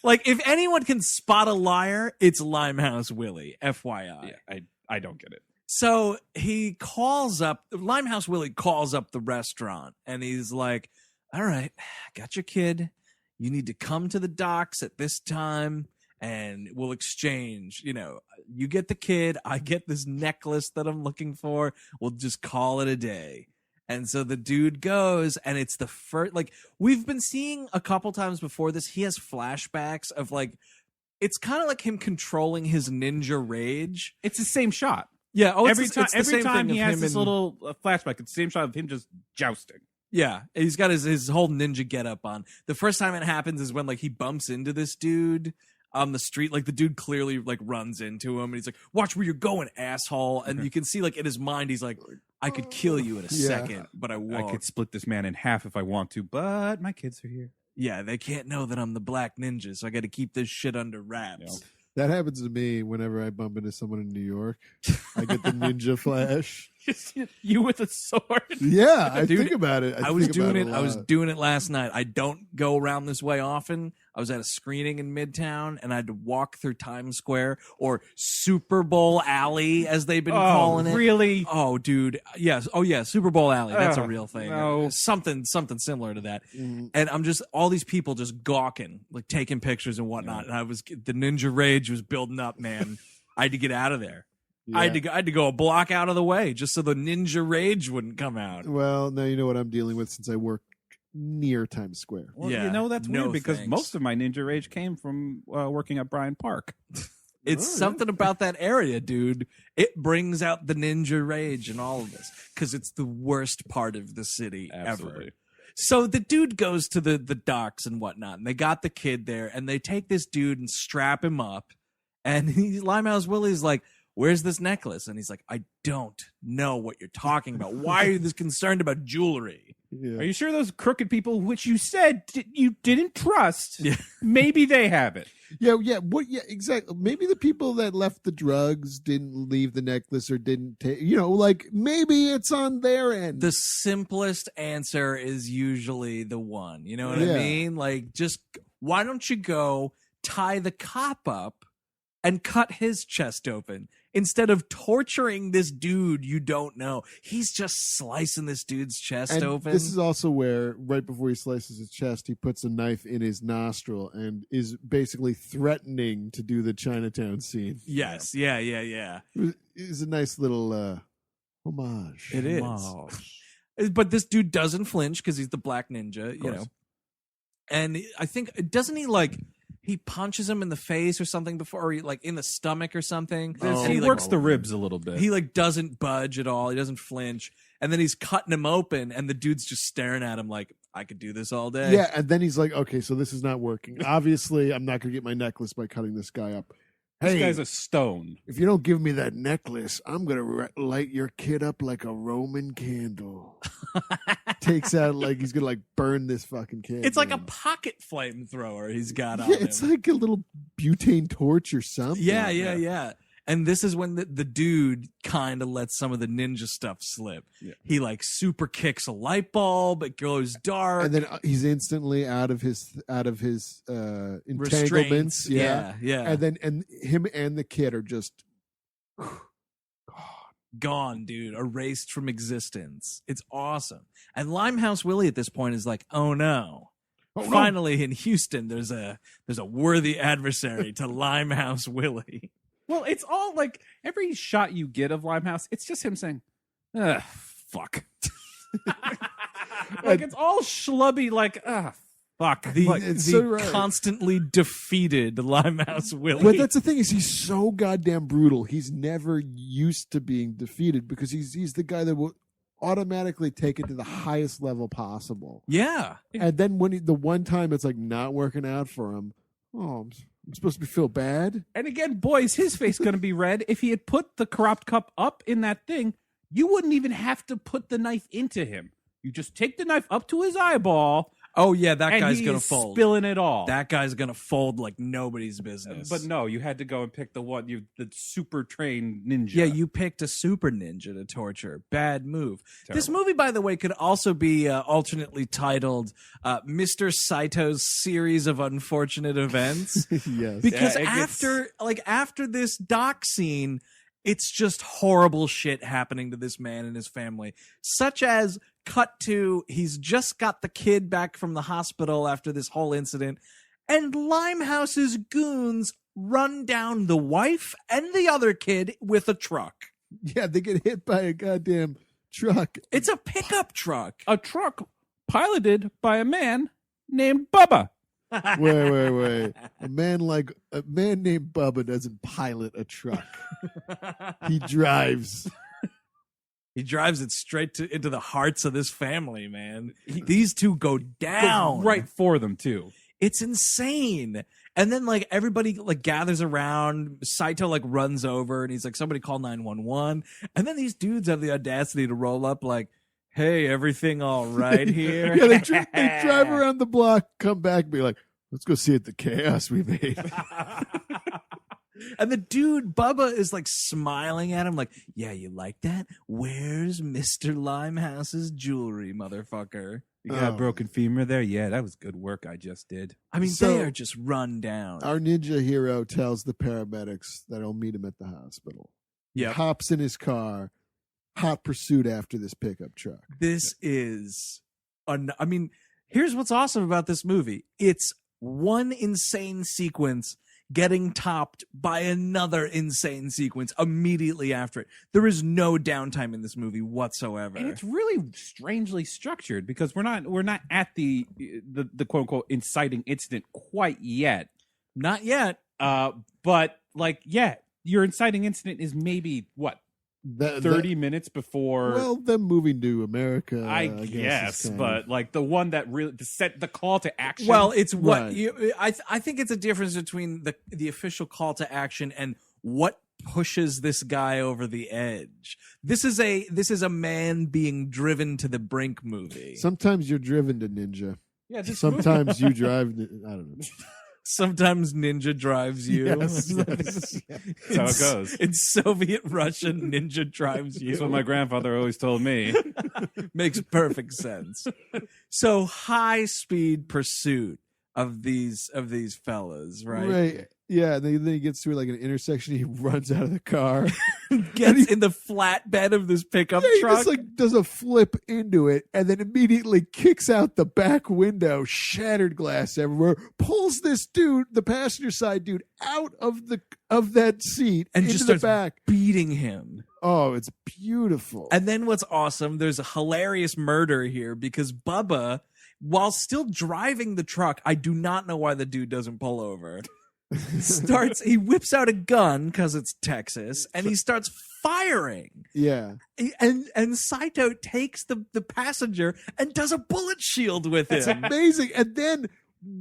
Like, if anyone can spot a liar, it's Limehouse Willie, FYI. Yeah, I don't get it. So Limehouse Willie calls up the restaurant and he's like, all right, got your kid. You need to come to the docks at this time and we'll exchange. You know, you get the kid, I get this necklace that I'm looking for. We'll just call it a day. And so the dude goes, and it's the first, like, we've been seeing a couple times before this. He has flashbacks of, like, it's kind of like him controlling his ninja rage. It's the same shot. Yeah. Oh, every time he has this little flashback, it's the same shot of him just jousting. Yeah. He's got his whole ninja getup on. The first time it happens is when, like, he bumps into this dude on the street. Like, the dude clearly, like, runs into him, and he's like, watch where you're going, asshole. And you can see, like, in his mind, he's like, I could kill you in a second, but I won't. I could split this man in half if I want to, but my kids are here. Yeah, they can't know that I'm the black ninja, so I got to keep this shit under wraps. Yep. That happens to me whenever I bump into someone in New York. I get the ninja flash. You with a sword. Yeah, I Dude, think about it. I was doing it. a I was lot. doing it last night. I don't go around this way often. I was at a screening in Midtown, and I had to walk through Times Square or Super Bowl Alley, as they've been calling it. Really? Oh, dude. Yes. Oh, yeah. Super Bowl Alley. That's a real thing. No. Something similar to that. Mhm. And I'm just all these people just gawking, like taking pictures and whatnot. And the ninja rage was building up, man. I had to get out of there. Yeah. I had to go a block out of the way just so the ninja rage wouldn't come out. Well, now you know what I'm dealing with since I work near Times Square. Well, Yeah, you know, that's no weird because thanks. most of my ninja rage came from working at Bryant Park. It's Oh, yeah. something about that area, dude. It brings out the ninja rage and all of this because it's the worst part of the city Absolutely. ever. So the dude goes to the docks and whatnot, and they got the kid there, and they take this dude and strap him up, and Limehouse Willie's like, "Where's this necklace?" And he's like, "I don't know what you're talking about. Why are you this concerned about jewelry?" Yeah. Are you sure those crooked people, which you said you didn't trust, Yeah. maybe they have it? Yeah, exactly. Maybe the people that left the drugs didn't leave the necklace or didn't take, like maybe it's on their end. The simplest answer is usually the one. You know what Yeah. I mean? Like, just why don't you go tie the cop up and cut his chest open instead of torturing this dude you don't know? He's just slicing this dude's chest And open. this is also where, right before he slices his chest, he puts a knife in his nostril and is basically threatening to do the Chinatown scene. Yes. Yeah. It's a nice little homage. It is. Wow. But this dude doesn't flinch because he's the black ninja, you course. know. And I think, doesn't he like, he punches him in the face or something before, or he, like in the stomach or something. Oh, and he like, works the ribs a little bit. he like doesn't budge at all. He doesn't flinch. And then he's cutting him open, and the dude's just staring at him like, I could do this all day. Yeah, and then he's like, okay, so this is not working. Obviously, I'm not going to get my necklace by cutting this guy up. This Hey, guy's a stone. if you don't give me that necklace, I'm going to light your kid up like a Roman candle. Takes out, like, he's going to, like, burn this fucking kid. It's like a man. pocket flamethrower he's got on Yeah, him. it's like a little butane torch or something. Yeah. And this is when the dude kind of lets some of the ninja stuff slip. Yeah. He like super kicks a light bulb. It goes dark. And then he's instantly out of his entanglements. Restraints. Yeah. Yeah. And then him and the kid are just Gone, dude. Erased from existence. It's awesome. And Limehouse Willie at this point is like, oh no. Oh, no. Finally in Houston, there's a worthy adversary to Limehouse Willie. Well, it's all like every shot you get of Limehouse, it's just him saying, ugh, fuck. Like it's all schlubby, like, fuck. It's so right. Constantly defeated Limehouse Willie. But that's the thing, is he's so goddamn brutal. He's never used to being defeated because he's the guy that will automatically take it to the highest level possible. Yeah. And then when the one time it's like not working out for him, I'm supposed to feel bad. And again, boys, his face going to be red. If he had put the corrupt cup up in that thing, you wouldn't even have to put the knife into him. You just take the knife up to his eyeball. Oh yeah, that and guy's he gonna is fold. spilling it all. That guy's gonna fold like nobody's business. But no, you had to go and pick the super trained ninja. Yeah, you picked a super ninja to torture. Bad move. This Terrible. movie, by the way, could also be alternately titled Mr. Saito's Series of Unfortunate Events. Yes. Because Yeah, it gets- after this dock scene, it's just horrible shit happening to this man and his family. Such as cut to he's just got the kid back from the hospital after this whole incident, and Limehouse's goons run down the wife and the other kid with a truck. Yeah, they get hit by a goddamn truck. It's a pickup truck. a truck piloted by a man named Bubba. Wait. A man named Bubba doesn't pilot a truck. He drives. He drives it straight into the hearts of this family, man. These two go down. Right for them, too. It's insane. And then like everybody like gathers around. Saito like runs over and he's like, somebody call 911. And then these dudes have the audacity to roll up like, hey, everything all right here? Yeah, they drive around the block, come back, and be like, let's go see it, the chaos we made. And the dude, Bubba, is like smiling at him like, yeah, you like that? Where's Mr. Limehouse's jewelry, motherfucker? You got a broken femur there? Yeah, that was good work I just did. I mean, So, they are just run down. Our ninja hero tells the paramedics that he'll meet him at the hospital. Yeah. He hops in his car, hot pursuit after this pickup truck. This is, I mean, here's what's awesome about this movie. It's one insane sequence getting topped by another insane sequence immediately after it. There is no downtime in this movie whatsoever. And it's really strangely structured because we're not at the quote unquote inciting incident quite yet. Not yet. But like, yeah, your inciting incident is maybe what? 30 minutes before. Well, them moving to America, I guess, but like the one that really set the call to action. Well, it's what Right. you. I think it's a difference between the official call to action and what pushes this guy over the edge. This is a man being driven to the brink movie. Sometimes you're driven to ninja. yeah, this Sometimes you drive. I don't know. Sometimes ninja drives you. Yes, yes. That's how it goes. In Soviet Russian, ninja drives you. That's what my grandfather always told me. Makes perfect sense. So high speed pursuit of these fellas, right? Yeah, and then he gets through like an intersection. He runs out of the car. Gets in the flatbed of this pickup He truck. just like does a flip into it, and then immediately kicks out the back window, shattered glass everywhere. Pulls this dude, the passenger side dude, out of that seat and into just the starts back. beating him. Oh, it's beautiful. And then what's awesome, there's a hilarious murder here because Bubba, while still driving the truck, I do not know why the dude doesn't pull over. He whips out a gun because it's Texas and he starts firing. Yeah. And Saito takes the passenger and does a bullet shield with It's him. amazing. And then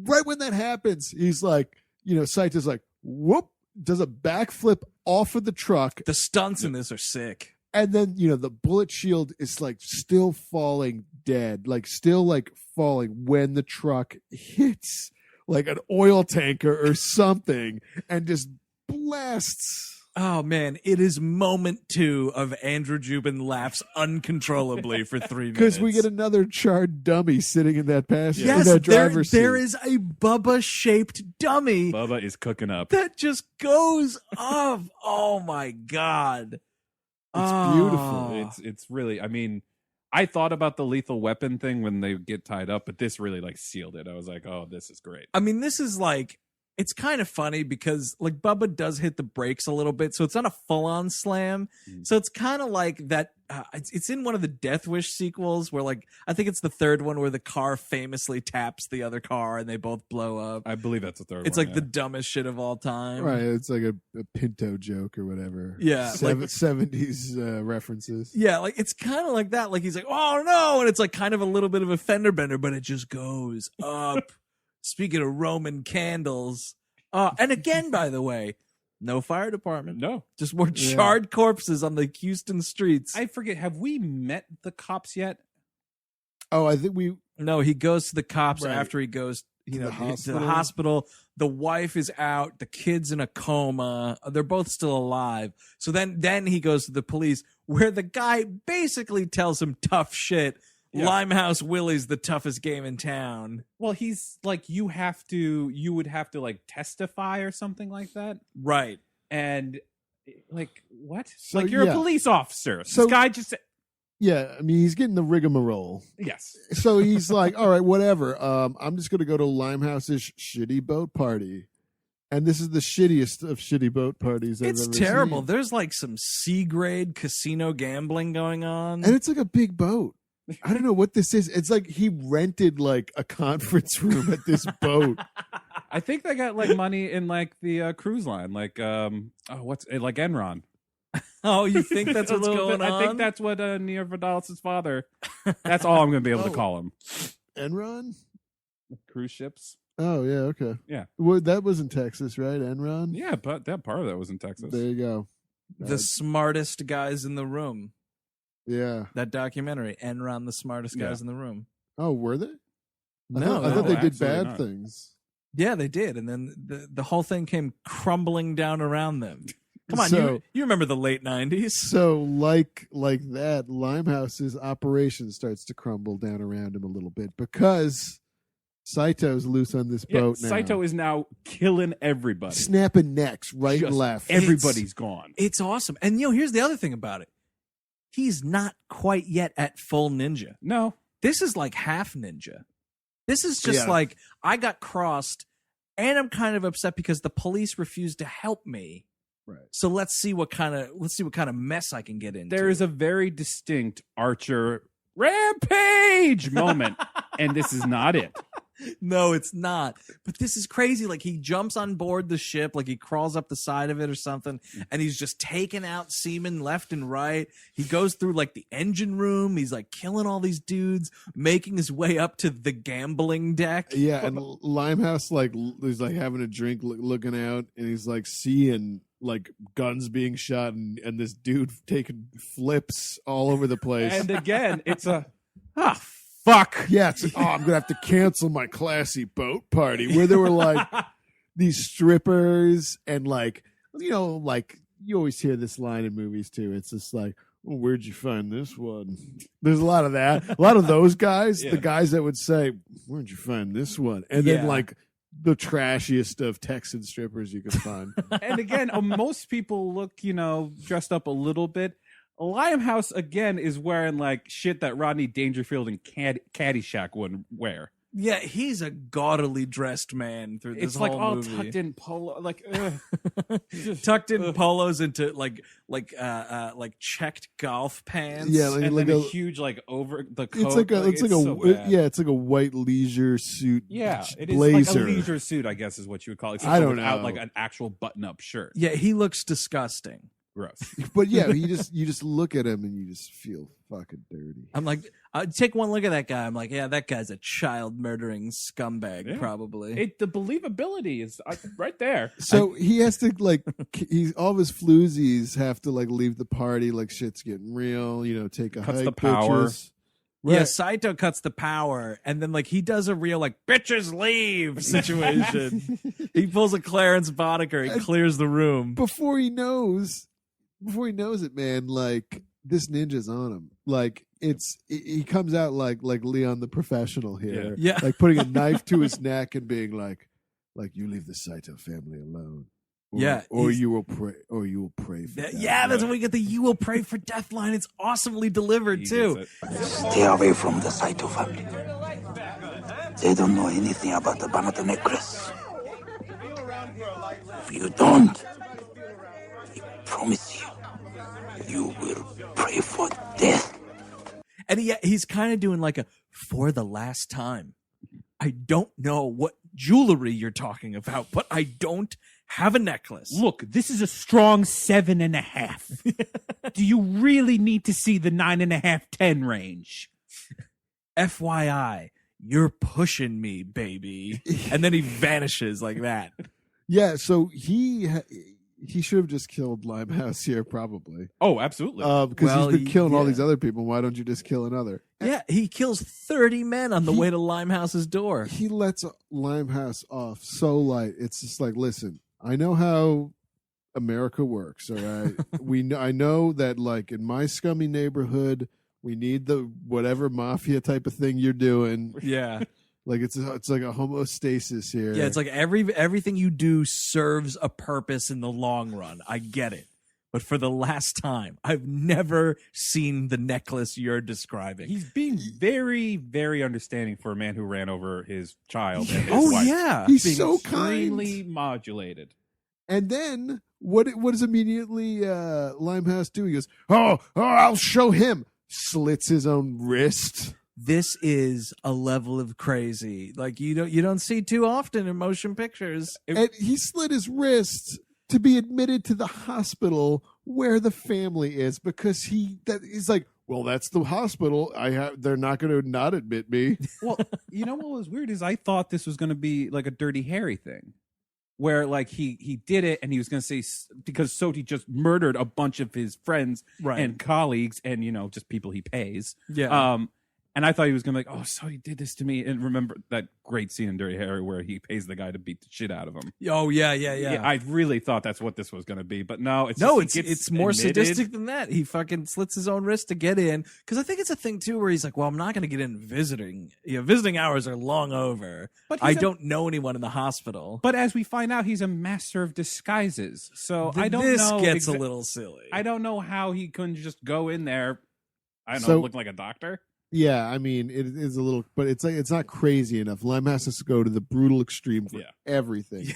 right when that happens, he's like, Saito's like, whoop, does a backflip off of the truck. The stunts in this are sick. And then, the bullet shield is like still falling dead, like still like falling when the truck hits like an oil tanker or something and just blasts. Oh man, it is moment 2 of Andrew Jubin laughs uncontrollably for 3 minutes. Because we get another charred dummy sitting in that passenger, yes, in that driver's seat. there is a Bubba-shaped dummy Bubba is cooking up. that just goes off. Oh my god, It's beautiful. It's really, I mean, I thought about the lethal weapon thing when they get tied up, but this really like sealed it. I was like, oh, this is great. I mean, this is like, it's kind of funny because like Bubba does hit the brakes a little bit, so it's not a full-on slam. So it's kind of like that. It's in one of the Death Wish sequels where like I think it's the third one where the car famously taps the other car and they both blow up. I believe that's the third It's one. like the dumbest shit of all time. Right. It's like a Pinto joke or whatever. Yeah, like- 70s references. Yeah, like it's kind of like that. Like he's like, oh no, and it's like kind of a little bit of a fender bender, but it just goes up. Speaking of Roman candles, and again, by the way, no fire department. No. Just more charred corpses on the Houston streets. I forget, have we met the cops yet? Oh, I think No, he goes to the cops Right. after he goes, the to the hospital. hospital. The wife is out. The kid's in a coma. They're both still alive. So then he goes to the police, where the guy basically tells him tough shit. Yeah. Limehouse Willie's the toughest game in town. Well, he's like, you would have to like testify or something like that. Right. And like, what? So, like, you're yeah. a police officer. So- This guy just said, yeah, I mean, he's getting the rigmarole. yes. So he's like, all right, whatever. I'm just going to go to Limehouse's shitty boat party. And this is the shittiest of shitty boat parties I've It's ever terrible. seen. There's like some C-grade casino gambling going on. And it's like a big boat. I don't know what this is. It's like he rented like a conference room at this boat. I think they got like money in like the cruise line, like what's it, like Enron. Oh, you think that's A what's little going bit. on? I think that's what Neo Vidal's father. That's all I'm going to be able to call him. Enron? Cruise ships. Oh, yeah, okay. Yeah. Well, that was in Texas, right? Enron? Yeah, but that part of that was in Texas. There you go. The smartest guys in the room. Yeah. That documentary, Enron, the smartest guys in the room. Oh, were they? No, I thought they did absolutely bad not. things. Yeah, they did, and then the whole thing came crumbling down around them. Come on, So- you remember the late 90s? So like that, Limehouse's operation starts to crumble down around him a little bit because Saito's loose on this boat now. Saito is now killing everybody. Snapping necks right Just and left. Everybody's gone. It's awesome. And here's the other thing about it. He's not quite yet at full ninja. No. This is like half ninja. This is just like, I got crossed and I'm kind of upset because the police refused to help me. Right. So let's see what kind of mess I can get into. There is a very distinct Archer rampage moment, and this is not it. No, it's not. But this is crazy. Like, he jumps on board the ship, like he crawls up the side of it or something, and he's just taking out seamen left and right. He goes through like the engine room. He's like killing all these dudes, making his way up to the gambling deck. Yeah, and Limehouse he's like having a drink, looking out, and he's like seeing like guns being shot, and this dude taking flips all over the place. And again, it's a fuck. Yeah, I'm gonna have to cancel my classy boat party where there were like these strippers and like you always hear this line in movies too. It's just like, oh, where'd you find this one? There's a lot of that. A lot of those guys, the guys that would say, where'd you find this one? And then like the trashiest of Texan strippers you could find. And again, most people look, dressed up a little bit. Limehouse, again, is wearing like shit that Rodney Dangerfield and Caddyshack wouldn't wear. Yeah, he's a gaudily dressed man through this It's whole like all movie. tucked in polo, like Tucked in polos into like checked golf pants. Yeah, like, and like then a a, huge like over the coat. it's like a white leisure suit. Yeah, it is blazer. like a leisure suit, I guess is what you would call it. I don't without know. like an actual button-up shirt. Yeah, he looks disgusting. Gross. But yeah, you just look at him and you just feel fucking dirty. I'm like, I take one look at that guy. I'm like, yeah, that guy's a child murdering scumbag, probably. The believability is right there. So he has to all of his floozies have to like leave the party like shit's getting real. Take a Cuts hike. the power. Bitches. Yeah, Right. Saito cuts the power, and then like he does a real like bitches leave situation. He pulls a Clarence Boddicker and clears the room. Before he knows it, man, like this ninja's on him. Like he comes out like Leon the Professional here. Yeah. Like putting a knife to his neck and being like you leave the Saito family alone. Or you will pray for death. Yeah, that's when we get the "You will pray for death" line. It's awesomely delivered He too. gets it. Stay away from the Saito family. They don't know anything about the Banata necklace. If you don't, I promise you will pray for death. And he's kind of doing like a "for the last time." I don't know what jewelry you're talking about, but I don't have a necklace. Look, this is a strong 7.5. Do you really need to see the 9.5, 10 range? FYI, you're pushing me, baby. And then he vanishes like that. Yeah, so he should have just killed Limehouse here, probably. Oh, absolutely. Because he's been killing all yeah. these other people. Why don't you just kill another? Yeah, he kills 30 men on the way to Limehouse's door. He lets Limehouse off so light. It's just like, listen, I know how America works. All right, I know that like in my scummy neighborhood, we need the whatever mafia type of thing you're doing. Yeah. Like it's like a homostasis here. Yeah, it's like everything you do serves a purpose in the long run. I get it. But for the last time, I've never seen the necklace you're describing. He's being very, very understanding for a man who ran over his child and his Oh, wife. yeah. He's Being so extremely kind. modulated. And then what does immediately Limehouse do? He goes, oh, I'll show him. Slits his own wrist. This is a level of crazy like you don't see too often in motion pictures. And he slit his wrist to be admitted to the hospital where the family is because he's like, well, that's the hospital. They're not going to not admit me. Well, you know what was weird is I thought this was going to be like a Dirty Harry thing, where like he did it and he was going to say because Soti just murdered a bunch of his friends Right. and colleagues and just people he pays. Yeah. And I thought he was going to be like, oh, so he did this to me. And remember that great scene in Dirty Harry where he pays the guy to beat the shit out of him. Oh, yeah. I really thought that's what this was going to be. But no, it's more admitted. sadistic than that. He fucking slits his own wrist to get in. Because I think it's a thing, too, where he's like, well, I'm not going to get in visiting. Visiting hours are long over. But I don't know anyone in the hospital. But as we find out, he's a master of disguises. So I don't know. This gets a little silly. I don't know how he couldn't just go in there, I don't know, looking like a doctor. Yeah, I mean, it is a little, but it's like it's not crazy enough. Limehouse has to go to the brutal extreme for everything.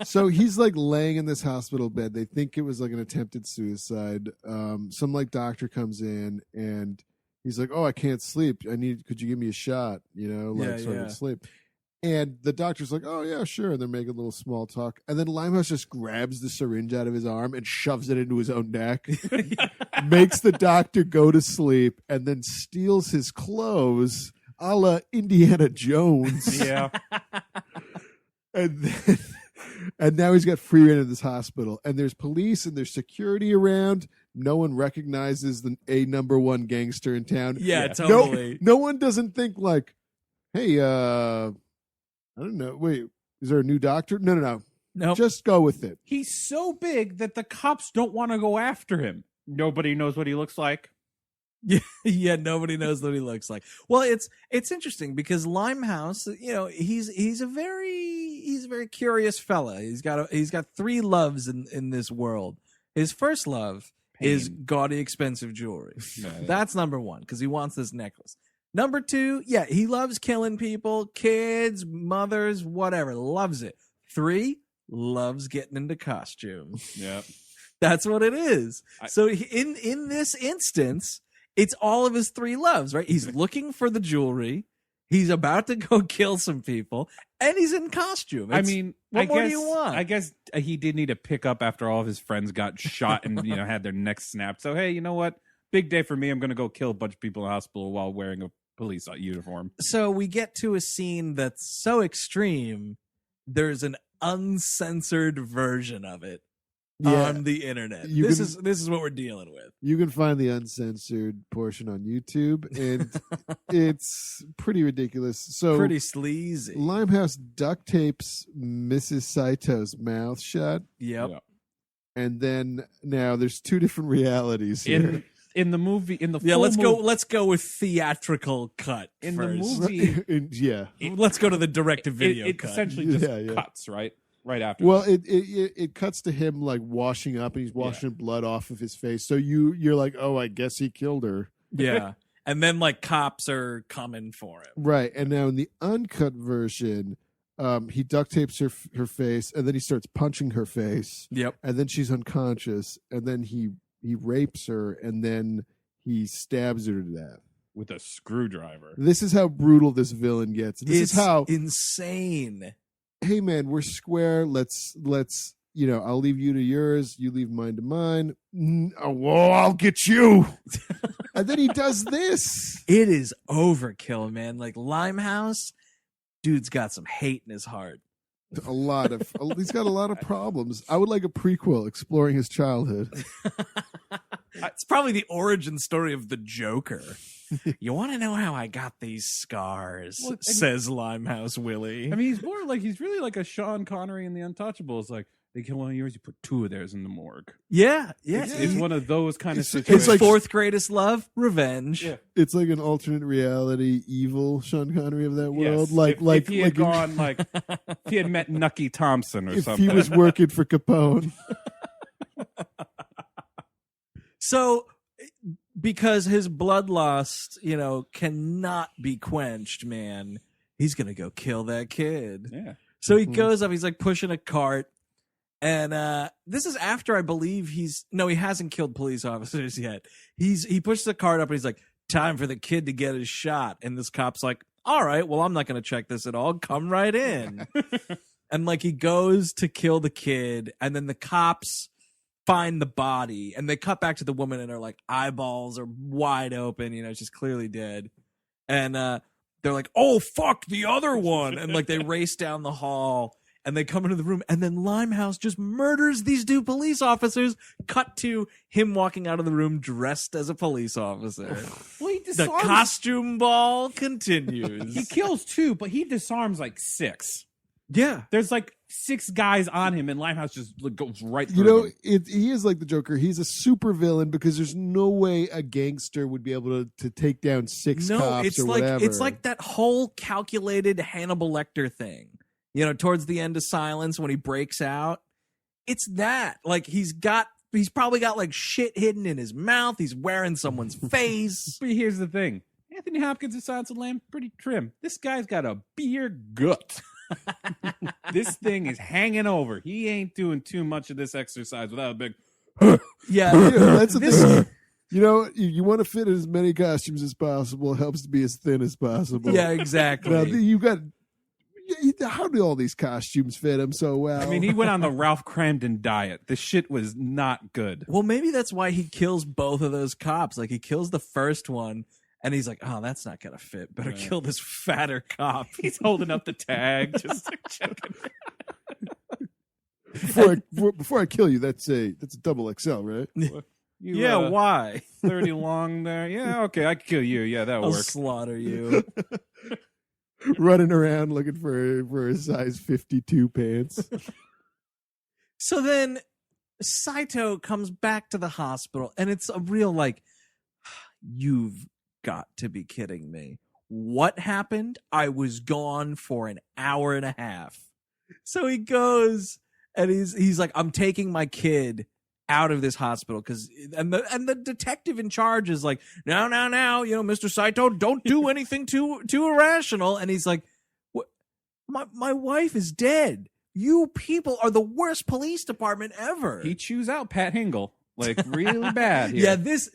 So he's like laying in this hospital bed. They think it was like an attempted suicide. Some like doctor comes in and he's like, "Oh, I can't sleep. Could you give me a shot? So I can sleep." And the doctor's like, "Oh yeah, sure." And they're making a little small talk. And then Limehouse just grabs the syringe out of his arm and shoves it into his own neck, makes the doctor go to sleep, and then steals his clothes, a la Indiana Jones. Yeah. And now he's got free reign of this hospital. And there's police and there's security around. No one recognizes the number one gangster in town. Yeah, totally. No one doesn't think like, hey, I don't know. Wait, is there a new doctor? No. Nope. Just go with it. He's so big that the cops don't want to go after him. Nobody knows what he looks like. Yeah, nobody knows what he looks like. Well, it's interesting because Limehouse, he's a very curious fella. He's got three loves in this world. His first love is gaudy, expensive jewelry. That's number one because he wants this necklace. Number two, he loves killing people, kids, mothers, whatever. Loves it. Three, loves getting into costume. Yeah. That's what it is. So in this instance, it's all of his three loves, right? He's looking for the jewelry. He's about to go kill some people, and he's in costume. What more do you want? I guess he did need to pick up after all of his friends got shot and had their necks snapped. So hey, you know what? Big day for me. I'm going to go kill a bunch of people in the hospital while wearing a police uniform. So we get to a scene that's so extreme, there's an uncensored version of it on the internet. This is what we're dealing with. You can find the uncensored portion on YouTube, and it's pretty ridiculous. So pretty sleazy. Limehouse duct tapes Mrs. Saito's mouth shut. Yep. And then now there's two different realities here. In the movie, let's go with theatrical cut in first. the movie. Let's go to the direct-to-video it cut. Essentially just cuts right after. Well, it cuts to him like washing up, and he's washing blood off of his face. So you're like, oh, I guess he killed her. Yeah, and then like cops are coming for him. Right, and now in the uncut version, he duct tapes her face, and then he starts punching her face. Yep, and then she's unconscious, and then he rapes her, and then he stabs her to death with a screwdriver. This is how brutal this villain gets. This is how insane. Hey man, we're square. Let's I'll leave you to yours, you leave mine to mine. Well, I'll get you. And then he does this. It is overkill, man. Like Limehouse, dude's got some hate in his heart. He's got a lot of problems. I would like a prequel exploring his childhood. It's probably the origin story of the Joker. You want to know how I got these scars? Says Limehouse Willie. I mean, he's really like a Sean Connery in The Untouchables. Like, they kill one of yours, you put two of theirs in the morgue. Yeah. It's one of those kind of situations. His like, fourth greatest love, revenge. Yeah. It's like an alternate reality evil Sean Connery of that world. Yes. If he had gone if he had met Nucky Thompson or something. If he was working for Capone. So, because his bloodlust, cannot be quenched, man, he's going to go kill that kid. Yeah. So he goes up, he's like pushing a cart. And this is after I believe he hasn't killed police officers yet. He pushes the cart up and he's like, time for the kid to get his shot. And this cop's like, all right, well, I'm not going to check this at all. Come right in. And like he goes to kill the kid, and then the cops find the body, and they cut back to the woman, and her like eyeballs are wide open. She's clearly dead. And they're like, oh, fuck, the other one. And like they race down the hall. And they come into the room, and then Limehouse just murders these two police officers. Cut to him walking out of the room dressed as a police officer. Well, he The disarms. costume ball continues. He kills 2, but he disarms like 6. Yeah. There's like 6 guys on him, and Limehouse just goes right through You know, them. he is like the Joker. He's a super villain because there's no way a gangster would be able to take down 6 cops it's or like whatever. it's like that whole calculated Hannibal Lecter thing. You know, towards the end of Silence when he breaks out. It's that. Like he's probably got like shit hidden in his mouth. He's wearing someone's face. But here's the thing. Anthony Hopkins in Silence of the Lambs, pretty trim. This guy's got a beer gut. This thing is hanging over. He ain't doing too much of this exercise without a big... Yeah. That's the thing. You know, you want to fit in as many costumes as possible. It helps to be as thin as possible. Yeah, exactly. Now, you got... How do all these costumes fit him so well? I mean, he went on the Ralph Cramden diet. The shit was not good. Well, maybe that's why he kills both of those cops. Like he kills the first one and he's like, oh, that's not going to fit. Better kill this fatter cop. He's holding up the tag, just like checking. before I kill you, that's a double XL, right? Yeah, why? 30 long there. Yeah, okay, I can kill you. Yeah, that'll I'll work. slaughter you. Running around looking for a size 52 pants. So then Saito comes back to the hospital and it's a real like, you've got to be kidding me. What happened? I was gone for an hour and a half. So he goes and he's like, I'm taking my kid out of this hospital because and the detective in charge is like, now, you know, Mr. Saito, don't do anything too irrational. And he's like, what? My wife is dead. You people are the worst police department ever. He chews out Pat Hingle. Like, really bad here. Yeah, this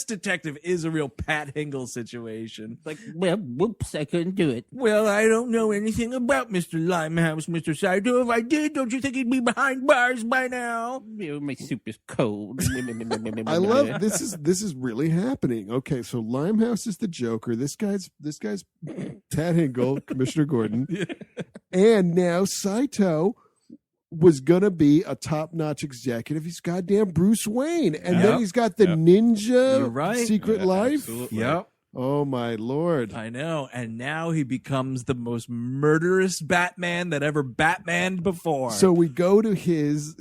detective is a real Pat Hingle situation. Like, well, whoops, I couldn't do it. Well, I don't know anything about Mr. Limehouse, Mr. Saito. If I did, don't you think he'd be behind bars by now? My soup is cold. I love this is really happening. Okay, so Limehouse is the Joker. This guy's Tad Hingle, Commissioner Gordon, and now Saito was gonna be a top-notch executive. He's goddamn Bruce Wayne, and then he's got the ninja You're right. secret life. Absolutely. Yep. Oh my lord! I know. And now he becomes the most murderous Batman that ever Batmaned before. So we go to his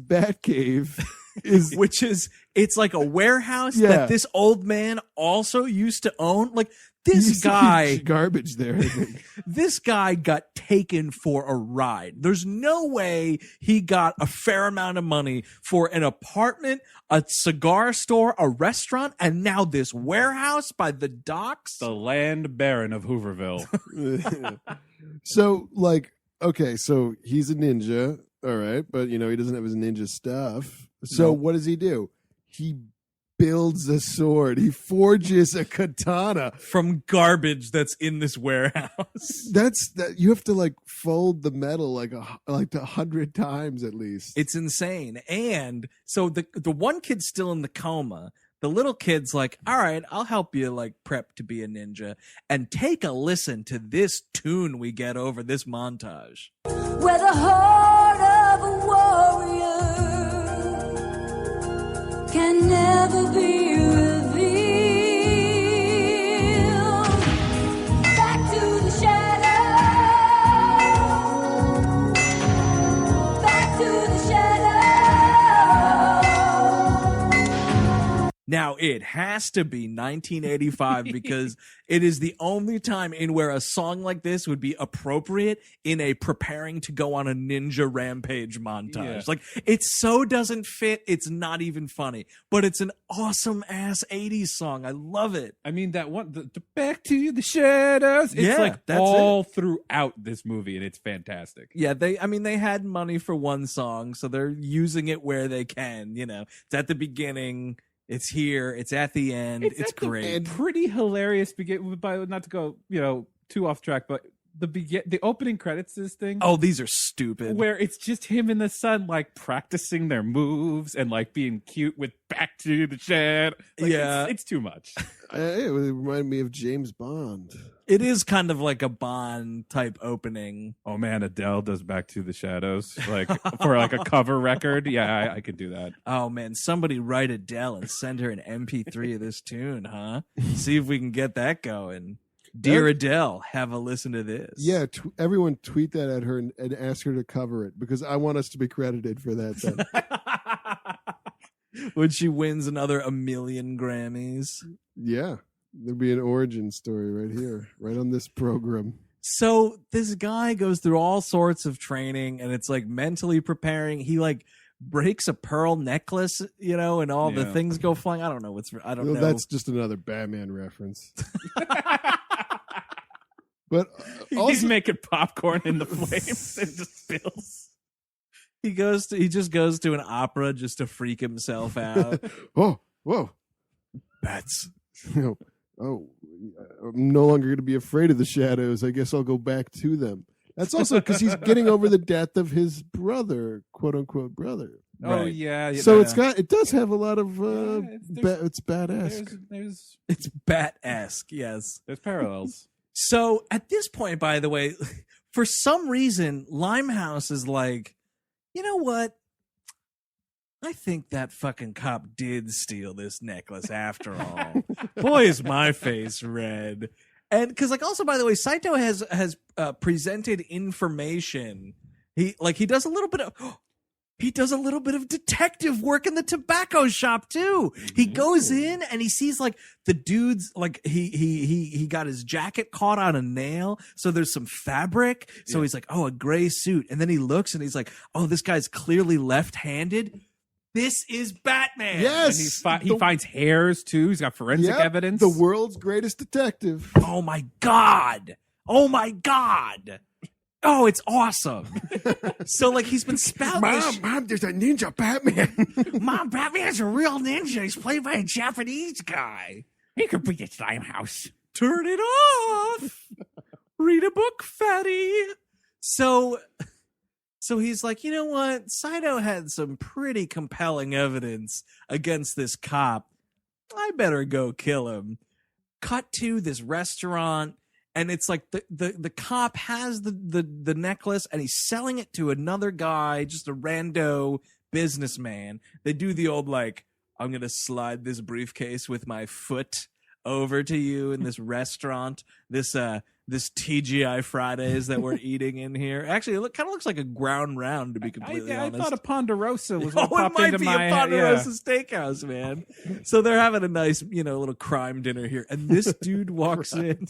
Bat cave. It's like a warehouse Yeah. that this old man also used to own. Like this guy, garbage there. I think. this guy got taken for a ride. There's no way he got a fair amount of money for an apartment, a cigar store, a restaurant, and now this warehouse by the docks. The land baron of Hooverville. So like, okay, so he's a ninja, all right, but you know he doesn't have his ninja stuff. So what does he do? He builds a sword. He forges a katana From garbage that's in this warehouse. That's that you have to like fold the metal like 100 times at least. It's insane. And so the one kid's still in the coma. The little kid's like, all right, I'll help you like prep to be a ninja. And take a listen to this tune we get over this montage. Where the heart of a warrior can never be revealed. Back to the shadow. Back to the shadow. Now, it has to be 1985 because it is the only time in where a song like this would be appropriate in a preparing to go on a ninja rampage montage. Yeah. Like, it so doesn't fit, it's not even funny. But it's an awesome-ass 80s song. I love it. I mean, that one, the Back to the Shadows. It's Yeah, like that's all throughout this movie, and it's fantastic. Yeah, they had money for one song, so they're using it where they can, you know. It's at the beginning, it's here, it's at the end, it's at the great. Pretty hilarious. By not to go, too off track, but the opening credits to this thing. Oh, these are stupid. Where it's just him and the son like practicing their moves and like being cute with back to the shed. Like, Yeah. it's too much. It reminded me of James Bond. It is kind of like a Bond type opening. Oh man, Adele does Back to the Shadows like for like a cover record. Yeah, I could do that. Oh man, somebody write Adele and send her an MP3 of this tune, huh? See if we can get that going. Dear Adele, have a listen to this. Yeah, everyone tweet that at her and ask her to cover it because I want us to be credited for that. Then. When she wins another 1 million Grammys. Yeah, there'd be an origin story right here, right on this program. So this guy goes through all sorts of training and it's like mentally preparing. He like breaks a pearl necklace, you know, and all the things go flying. I don't know. That's just another Batman reference. But he's making popcorn in the flames and just spills. He just goes to an opera just to freak himself out. Whoa, bats. I'm no longer going to be afraid of the shadows. I guess I'll go back to them. That's also because he's getting over the death of his brother, quote unquote brother. Oh yeah. So it does have a lot of it's bat-esque. It's bat-esque. Yes, there's parallels. So at this point, by the way, for some reason, Limehouse is like, you know what? I think that fucking cop did steal this necklace after all. Boy, is my face red. And because, like, also, by the way, Saito has presented information. He does a little bit of detective work in the tobacco shop too. He goes in and he sees like the dude's like he got his jacket caught on a nail, so there's some fabric. So he's like, oh, a gray suit, and then he looks and he's like, oh, this guy's clearly left-handed. This is Batman. Yes, and he finds hairs too. He's got forensic evidence. The world's greatest detective. Oh my god. Oh, it's awesome. So, like, he's been spouting. Mom, there's a ninja Batman. Mom, Batman's a real ninja. He's played by a Japanese guy. He could be at Limehouse. Turn it off. Read a book, fatty. So he's like, you know what? Saito had some pretty compelling evidence against this cop. I better go kill him. Cut to this restaurant. And it's like the cop has the necklace and he's selling it to another guy, just a rando businessman. They do the old like, I'm going to slide this briefcase with my foot over to you in this restaurant, this TGI Fridays that we're eating in here. Actually, it kind of looks like a ground round, to be completely honest. I thought a Ponderosa was what popped it might into be my a Ponderosa steakhouse, man. So they're having a nice, little crime dinner here. And this dude walks in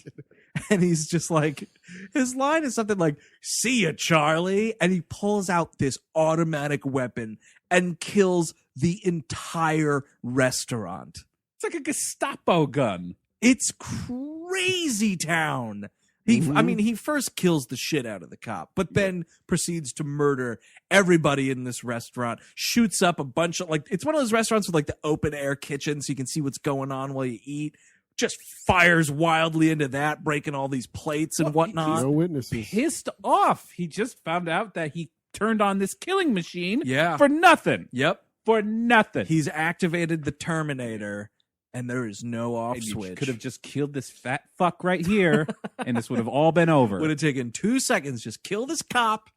and he's just like, his line is something like, see ya, Charlie. And he pulls out this automatic weapon and kills the entire restaurant. It's like a Gestapo gun. It's crazy town. He first kills the shit out of the cop, but then proceeds to murder everybody in this restaurant, shoots up a bunch of, like, it's one of those restaurants with, like, the open air kitchen so you can see what's going on while you eat. Just fires wildly into that, breaking all these plates and whatnot. No witnesses. Pissed off. He just found out that he turned on this killing machine for nothing. Yep. For nothing. He's activated the Terminator. And there is no off and switch. You could have just killed this fat fuck right here, and this would have all been over. Would have taken 2 seconds. Just kill this cop.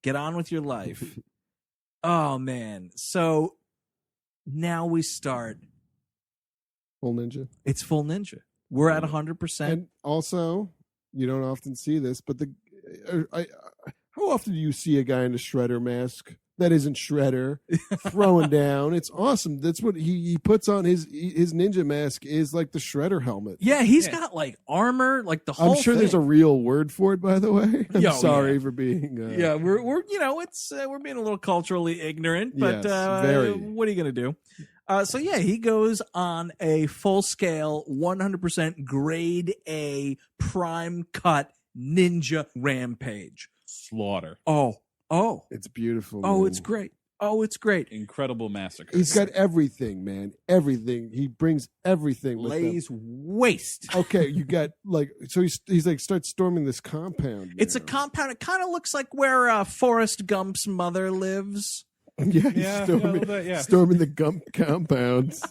Get on with your life. Oh, man. So now we start. Full ninja. It's full ninja. We're at 100%. And also, you don't often see this, but how often do you see a guy in a Shredder mask? That isn't Shredder throwing down. It's awesome. That's what he puts on his ninja mask is like the Shredder helmet. Yeah, he's got like armor, like the whole I'm sure thing. There's a real word for it, by the way. I'm sorry for being. We're being a little culturally ignorant, but yes, very. What are you gonna do? He goes on a full scale, 100% grade A prime cut ninja rampage. Slaughter. Oh, it's beautiful. Oh, man. it's great. Oh, it's great. Incredible massacre. He's got everything, man. Everything. He brings everything with him. Lays waste. Okay, you got like so he's like starts storming this compound. It's a now. compound. It kind of looks like where Forrest Gump's mother lives. Yeah, he's Yeah, storming, yeah. storming the Gump compounds.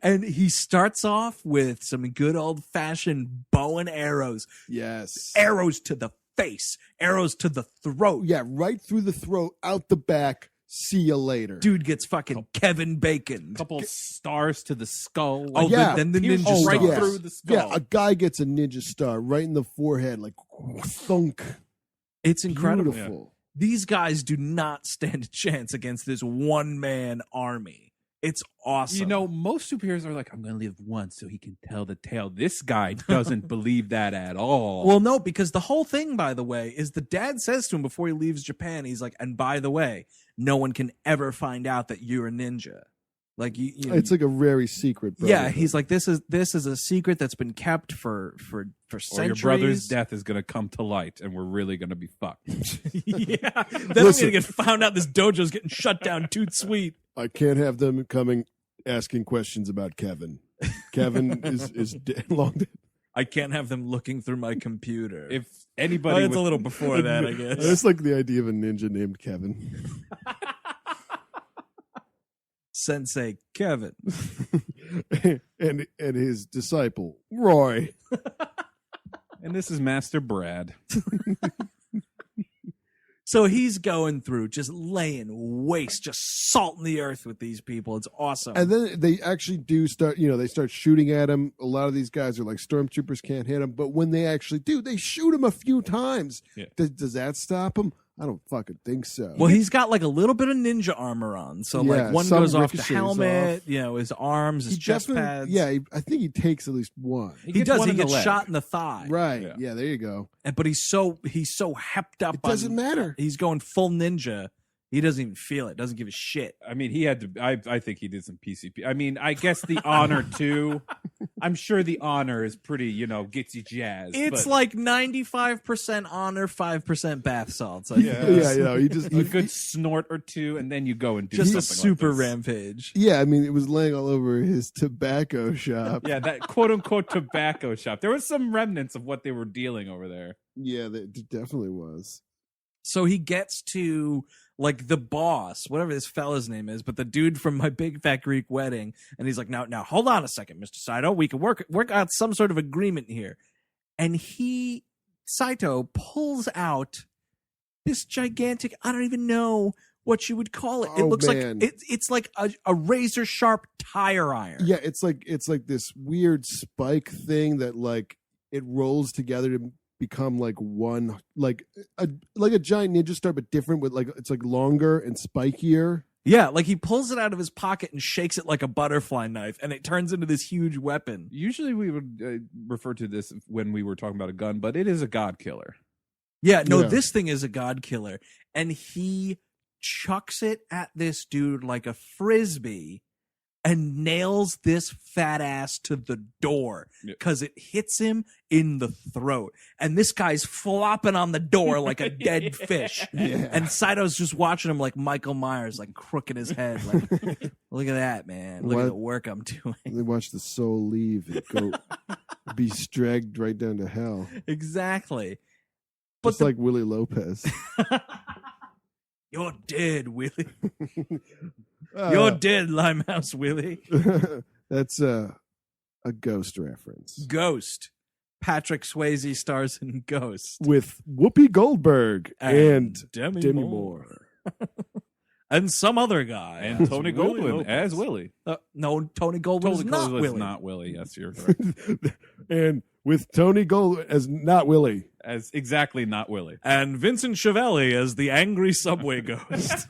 And he starts off with some good old-fashioned bow and arrows. Yes. Arrows to the face. Arrows to the throat. Yeah, right through the throat, out the back. See you later. Dude gets fucking Kevin Bacon. Couple stars to the skull. Oh, yeah. then the Pierced ninja right stars. through the skull. Yeah, a guy gets a ninja star right in the forehead, like thunk. It's incredible. Beautiful. These guys do not stand a chance against this one-man army. It's awesome. You know, most superheroes are like, I'm going to live once so he can tell the tale. This guy doesn't believe that at all. Well, no, because the whole thing, by the way, is the dad says to him before he leaves Japan, he's like, and by the way, no one can ever find out that you're a ninja. Like you know, It's like a very secret. yeah, brotherhood. he's like, this is a secret that's been kept for Or centuries. your brother's death is going to come to light, and we're really going to be fucked. Yeah, then I'm Listen. gonna get found out. This dojo's getting shut down. Toot sweet. I can't have them coming asking questions about Kevin. Kevin is long dead. I can't have them looking through my computer. If Well, anybody, it's with- a little before that, I guess. It's like the idea of a ninja named Kevin. Sensei Kevin. and his disciple, Roy. and this is Master Brad. So he's going through, just laying waste, just salting the earth with these people. It's awesome. And then they actually do start, they start shooting at him. A lot of these guys are like stormtroopers, can't hit him. But when they actually do, they shoot him a few times. Yeah. Does that stop him? I don't fucking think so. well, he's got like a little bit of ninja armor on. So Yeah, like one some goes off the ricochets helmet, off. his arms, his chest pads. Yeah, I think he takes at least one. he gets does. one He in the gets leg. shot in the thigh. Right. Yeah. Yeah, there you go. But he's so hepped up. It doesn't on, matter. He's going full ninja. He doesn't even feel it. Doesn't give a shit. I mean, he had to. I think he did some PCP. I mean, I guess the honor too. I'm sure the honor is pretty, gets you jazzed. It's but like 95% honor, 5% bath salts. I Yeah. guess. Yeah, he just a good snort or two, and then you go and do Just a something super like this. rampage. Yeah, I mean, it was laying all over his tobacco shop. Yeah, that quote unquote tobacco shop. There was some remnants of what they were dealing over there. Yeah, it definitely was. So he gets to like the boss, whatever this fella's name is, but the dude from My Big Fat Greek Wedding, and he's like, now hold on a second, Mr. Saito, we can work out some sort of agreement here. And Saito pulls out this gigantic, I don't even know what you would call it. It Oh, looks man. like it's like a razor sharp tire iron. Yeah, it's like this weird spike thing that like it rolls together to become like one, like a giant ninja star, but different with like it's like longer and spikier. Yeah, like he pulls it out of his pocket and shakes it like a butterfly knife, and it turns into this huge weapon. Usually we would refer to this when we were talking about a gun, but it is a god killer. Yeah, no, Yeah. this thing is a god killer. And he chucks it at this dude like a frisbee and nails this fat ass to the door because it hits him in the throat. And this guy's flopping on the door like a dead fish. Yeah. And Saito's just watching him like Michael Myers, like crooking his head. Like, look at that, man. Look at What? the work I'm doing. They watch the soul leave and go be dragged right down to hell. Exactly. Just like Willie Lopez. You're dead, Willie. Uh, You're dead, Limehouse Willie. That's a ghost reference Ghost. Patrick Swayze stars in Ghost. with Whoopi Goldberg and Demi Moore. Moore. And some other guy. And Tony Willie Goldwyn Lopez. as Willie. No, Tony Goldwyn's Tony not Goldwyn's Willie. not Willie. Yes, you're correct. And with Tony Gold as not Willie. As exactly not Willie. And Vincent Chiavelli as the angry subway ghost.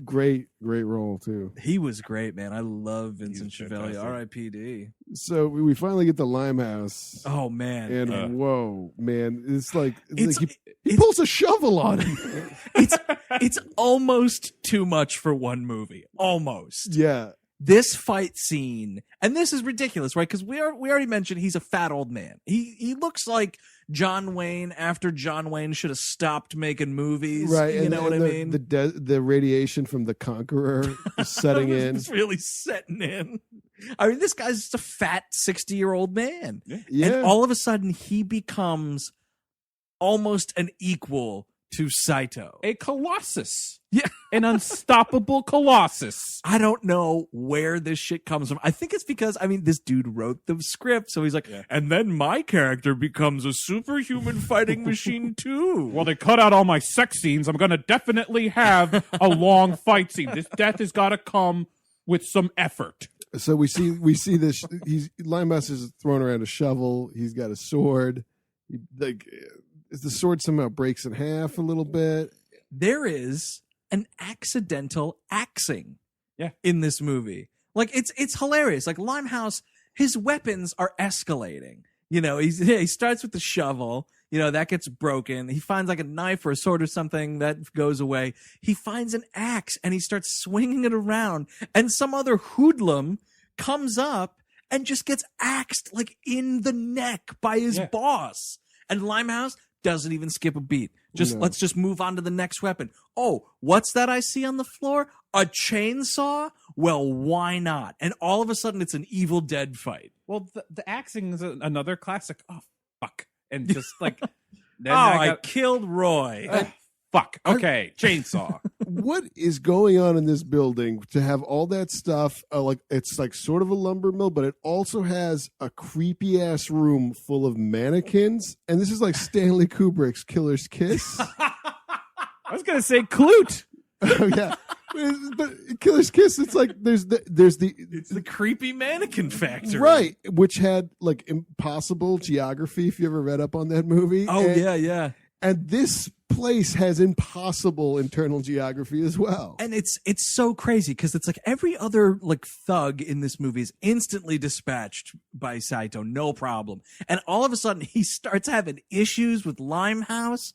Great role too. He was great, man. I love Vincent He's Chiavelli. fantastic. R.I.P.D. So we finally get the Limehouse. Oh, man. And whoa, man, it's like It's- he pulls a shovel on him. It's almost too much for one movie. Almost. Yeah. this fight scene, and this is ridiculous, right? Because we already mentioned he's a fat old man. He looks like John Wayne after John Wayne should have stopped making movies. Right, You know what I mean? The radiation from the Conqueror is setting in. It's really setting in. I mean, this guy's just a fat 60-year-old man. Yeah. And all of a sudden, he becomes almost an equal to Saito. A colossus. Yeah. An unstoppable colossus. I don't know where this shit comes from. I think it's because, I mean, this dude wrote the script, so he's like, and then my character becomes a superhuman fighting machine too. Well, they cut out all my sex scenes. I'm going to definitely have a long fight scene. This death has got to come with some effort. So we see this. Limehouse is throwing around a shovel. He's got a sword. The sword somehow breaks in half a little bit. There is an accidental axing in this movie. Like it's hilarious. Like Limehouse, his weapons are escalating. You know, he starts with the shovel, you know, that gets broken. He finds like a knife or a sword or something that goes away. He finds an axe and he starts swinging it around, and some other hoodlum comes up and just gets axed like in the neck by his boss. And Limehouse doesn't even skip a beat. Let's just move on to the next weapon. Oh, what's that I see on the floor? A chainsaw? Well, why not? And all of a sudden, it's an Evil Dead fight. Well, the axing is another classic. Oh, fuck. And just like... then I killed Roy. Fuck. Okay, chainsaw. What is going on in this building to have all that stuff? Like it's like sort of a lumber mill, but it also has a creepy ass room full of mannequins. And this is like Stanley Kubrick's Killer's Kiss. I was gonna say Clute. Oh yeah, but Killer's Kiss. It's like it's the creepy mannequin factory, right? Which had like impossible geography. If you ever read up on that movie. Oh yeah. And this place has impossible internal geography as well. And it's so crazy because it's like every other like thug in this movie is instantly dispatched by Saito, no problem. And all of a sudden he starts having issues with Limehouse,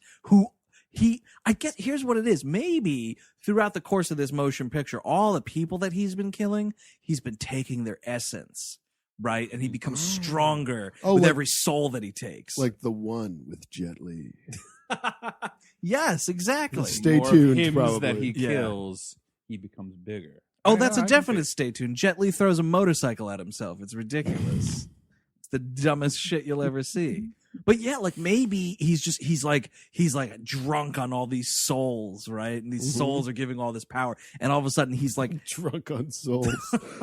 here's what it is. Maybe throughout the course of this motion picture, all the people that he's been killing, he's been taking their essence. Right, and he becomes stronger with every soul that he takes. Like the one with Jet Li. Yes, exactly. Stay More tuned. Hymns probably that he kills, he becomes bigger. Oh, that's a definite stay tuned. Jet Li throws a motorcycle at himself. It's ridiculous. It's the dumbest shit you'll ever see. But yeah, like maybe he's like drunk on all these souls, right? And these souls are giving all this power, and all of a sudden he's like drunk on souls.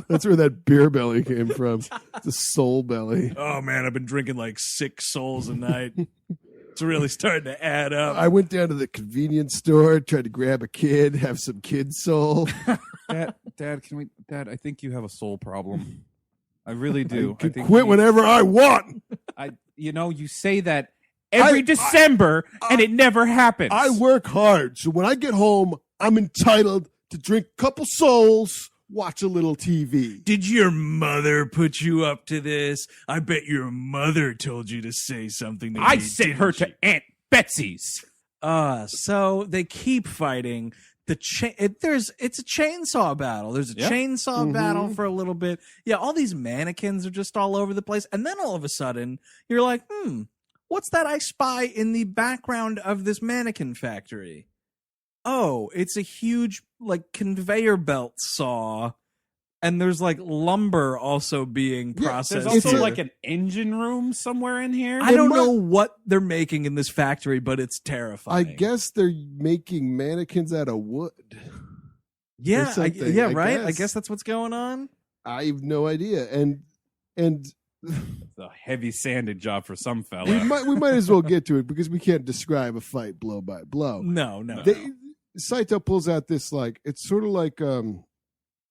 That's where that beer belly came from. The soul belly. Oh man, I've been drinking like 6 souls a night. It's really starting to add up. I went down to the convenience store, tried to grab a kid, have some kid soul. Dad, I think you have a soul problem. I really do. I can quit whenever I want. You say that every December, and it never happens. I work hard, so when I get home, I'm entitled to drink a couple souls, watch a little TV. Did your mother put you up to this? I bet your mother told you to say something to me. I sent her to Aunt Betsy's. So they keep fighting. It's a chainsaw battle. There's a chainsaw battle for a little bit. Yeah, all these mannequins are just all over the place. And then all of a sudden, you're like, what's that I spy in the background of this mannequin factory? Oh, it's a huge like conveyor belt saw. And there's like lumber also being processed. There's also like an engine room somewhere in here. I don't know what they're making in this factory, but it's terrifying. I guess they're making mannequins out of wood. Yeah, right. I guess that's what's going on. I have no idea. And it's a heavy sanded job for some fella. we might as well get to it because we can't describe a fight blow by blow. No. Saito pulls out this like it's sort of like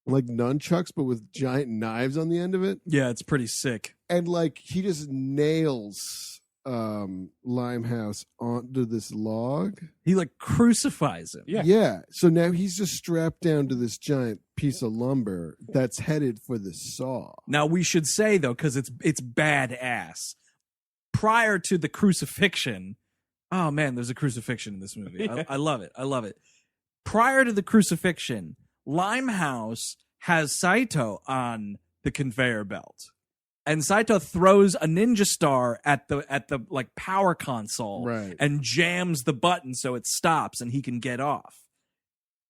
nunchucks, but with giant knives on the end of it. Yeah, it's pretty sick. And like he just nails Limehouse onto this log. He like crucifies him. Yeah. So now he's just strapped down to this giant piece of lumber that's headed for the saw. Now we should say though, because it's badass. Prior to the crucifixion, oh man, there's a crucifixion in this movie. I love it. Prior to the crucifixion, Limehouse has Saito on the conveyor belt. And Saito throws a ninja star at the like power console Right. and jams the button so it stops and he can get off.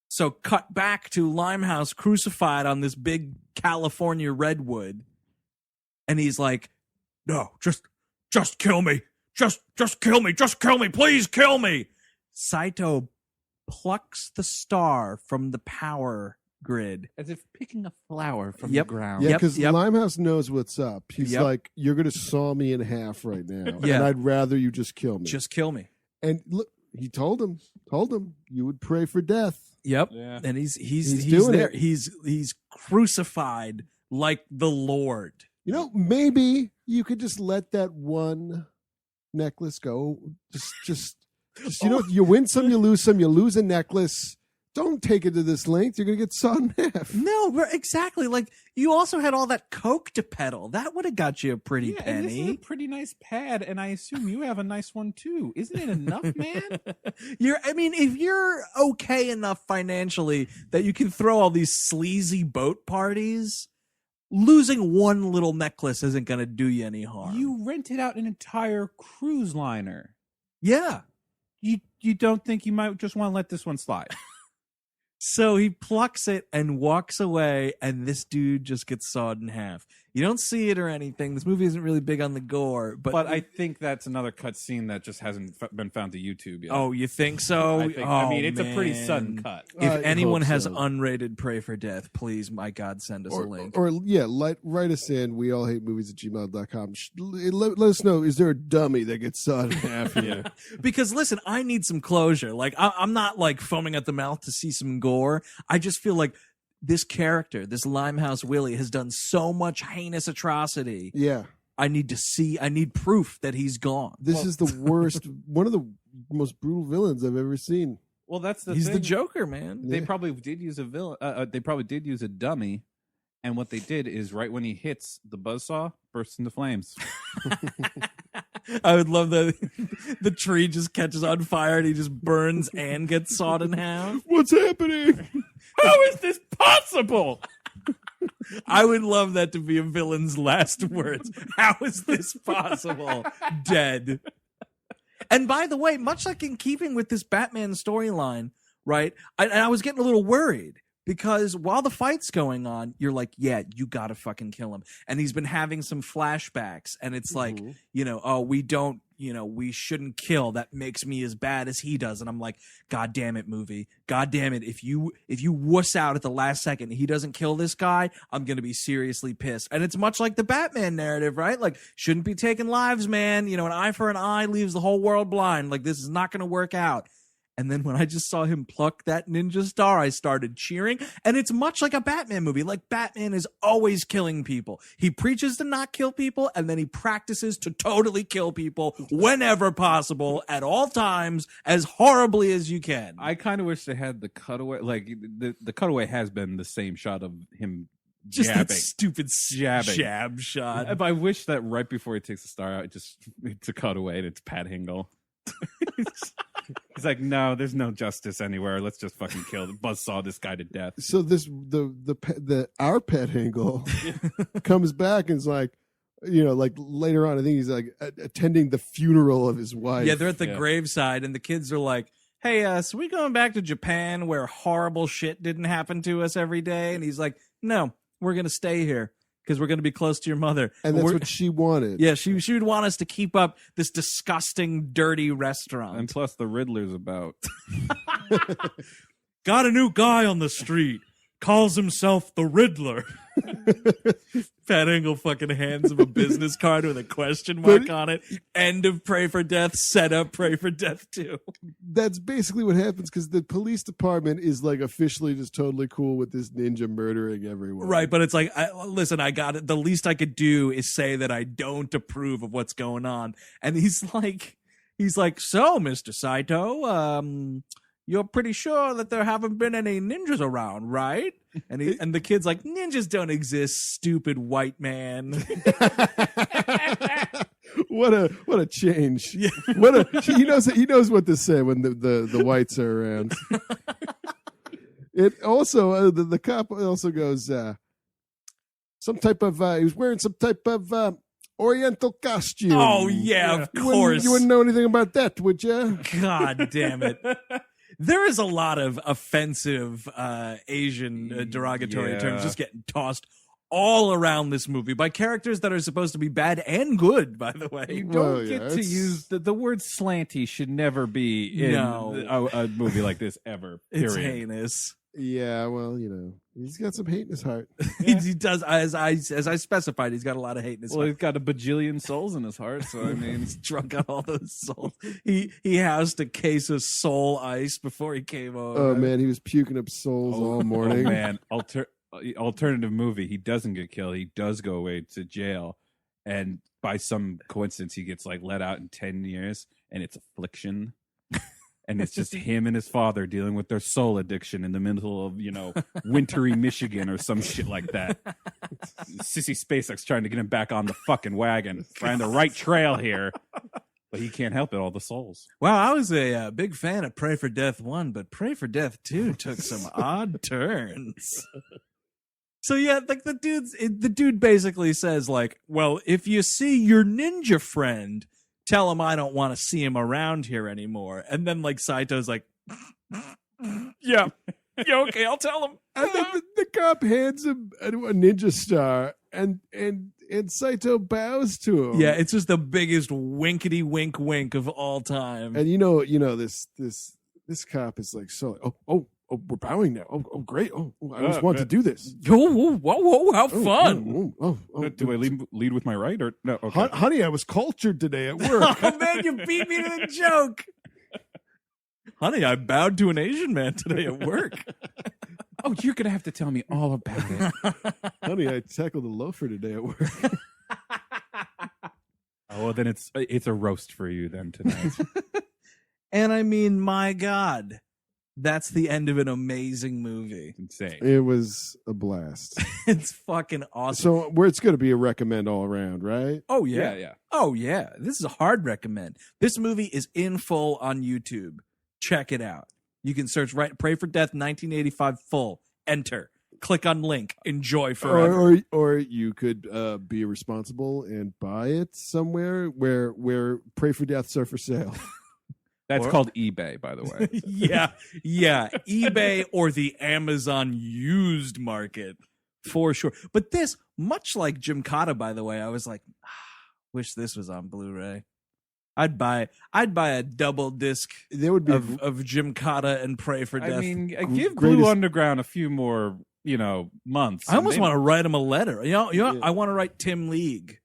So cut back to Limehouse crucified on this big California redwood. And he's like, no, just kill me. Just kill me. Just kill me. Please kill me. Saito plucks the star from the power grid. As if picking a flower from Yep. the ground. Yeah, because Limehouse knows what's up. He's Yep. like, you're going to saw me in half right now. Yeah. And I'd rather you just kill me. Just kill me. And look, he told him, you would pray for death. Yep. Yeah. And he's doing there. it. He's crucified like the Lord. You know, maybe you could just let that one necklace go. Just you know, you win some, you lose some. You lose a necklace. Don't take it to this length. You're going to get sawed in half. No, exactly. Like, you also had all that coke to peddle. That would have got you a pretty Yeah, and this is a penny. pretty nice pad, and I assume you have a nice one too. Isn't it enough, man? If you're okay enough financially that you can throw all these sleazy boat parties, losing one little necklace isn't going to do you any harm. You rented out an entire cruise liner. Yeah. You don't think you might just want to let this one slide? So he plucks it and walks away, and this dude just gets sawed in half. You don't see it or anything. This movie isn't really big on the gore, but But I think that's another cut scene that just hasn't been found to YouTube yet. oh, you think so? I mean, it's a pretty man. sudden cut. If I anyone hope has so. unrated Pray for Death, please, my God, send us a link. Write us in. We all hate movies at gmail.com. Let us know. Is there a dummy that gets sawed in half here? Because listen, I need some closure. Like I'm not like foaming at the mouth to see some gore. I just feel like this character, this Limehouse Willie, has done so much heinous atrocity. Yeah. I need proof that he's gone. This is the worst, one of the most brutal villains I've ever seen. Well, that's the He's thing. the Joker, man. They probably did use a villain. They probably did use a dummy, and what they did is right when he hits the buzzsaw, bursts into flames. I would love that the tree just catches on fire and he just burns and gets sawed in half. What's happening? How is this possible? I would love that to be a villain's last words. How is this possible? Dead. And by the way, much like in keeping with this Batman storyline, right? I was getting a little worried because while the fight's going on, you're like, yeah, you gotta fucking kill him. And he's been having some flashbacks, and it's like, we shouldn't kill. That makes me as bad as he does. And I'm like, God damn it, movie. God damn it. If you wuss out at the last second and he doesn't kill this guy, I'm gonna be seriously pissed. And it's much like the Batman narrative, right? Like, shouldn't be taking lives, man. An eye for an eye leaves the whole world blind. Like, this is not gonna work out. And then when I just saw him pluck that ninja star, I started cheering. And it's much like a Batman movie. Like, Batman is always killing people. He preaches to not kill people, and then he practices to totally kill people whenever possible, at all times, as horribly as you can. I kind of wish they had the cutaway. Like the cutaway has been the same shot of him just jabbing. that stupid Jabbing. jab shot. I wish that right before he takes the star out, it's a cutaway and it's Pat Hingle. He's like, no, there's no justice anywhere. Let's just fucking buzzsaw this guy to death. So our pet Hingle comes back and is like, like later on, I think he's like attending the funeral of his wife. Yeah, they're at the graveside, and the kids are like, hey, so we going back to Japan where horrible shit didn't happen to us every day? And he's like, no, we're going to stay here because we're going to be close to your mother. And that's what she wanted. Yeah, she would want us to keep up this disgusting, dirty restaurant. And plus the Riddler's about. Got a new guy on the street. Calls himself the Riddler. Pat Engel fucking hands him a business card with a question mark on it. End of Pray for Death. Set up Pray for Death 2. That's basically what happens because the police department is like officially just totally cool with this ninja murdering everyone. Right, but it's like, listen, I got it. The least I could do is say that I don't approve of what's going on. And he's like, so, Mr. Saito, you're pretty sure that there haven't been any ninjas around, right? And the kid's like, ninjas don't exist, stupid white man. What a change. Yeah. He knows what to say when the whites are around. It also the cop also goes some type of he was wearing some type of Oriental costume. Oh yeah, of course. You wouldn't know anything about that, would you? God damn it. There is a lot of offensive Asian derogatory terms just getting tossed all around this movie by characters that are supposed to be bad and good, by the way. You don't get to use the word slanty should never be in a movie like this ever. Period. It's heinous. Yeah, well, he's got some hate in his heart. He does, as I specified, he's got a lot of hate in his heart. He's got a bajillion souls in his heart, so I mean, he's drunk on all those souls. He housed a case of soul ice before he came over. Oh man, he was puking up souls all morning. Oh man, alternative movie. He doesn't get killed. He does go away to jail, and by some coincidence, he gets let out in 10 years, and it's Affliction. And it's just him and his father dealing with their soul addiction in the middle of, wintry Michigan or some shit like that. Sissy SpaceX trying to get him back on the fucking wagon. Trying the right trail here. But he can't help it, all the souls. Wow, I was a big fan of Pray for Death 1, but Pray for Death 2 took some odd turns. So yeah, the dude basically says well, if you see your ninja friend, tell him I don't want to see him around here anymore. And then Saito's yeah, okay, I'll tell him. And then the cop hands him a ninja star, and Saito bows to him. Yeah, it's just the biggest winkety wink wink of all time. And this cop is we're bowing now. Oh, great. Oh, I always wanted to do this. Whoa, how fun. Do I lead with my right or no? Okay. Honey, I was cultured today at work. Oh, man, you beat me to the joke. Honey, I bowed to an Asian man today at work. Oh, you're going to have to tell me all about it. Honey, I tackled a loafer today at work. Oh, well, then it's a roast for you then tonight. And I mean, my God. That's the end of an amazing movie. Insane. It was a blast. It's fucking awesome. So it's going to be a recommend all around, right? Oh, yeah. Yeah. Oh, yeah. This is a hard recommend. This movie is in full on YouTube. Check it out. You can search Pray for Death 1985 full. Enter. Click on link. Enjoy forever. Or you could be responsible and buy it somewhere where Pray for Deaths are for sale. That's called eBay, by the way. Yeah. eBay or the Amazon used market for sure. But this, much like Gymkata, by the way, I was like, wish this was on Blu-ray. I'd buy a double disc there would be of Gymkata and Pray for Death. I mean, give Blue Underground a few more, months. I almost want to write him a letter. Yeah. I want to write Tim League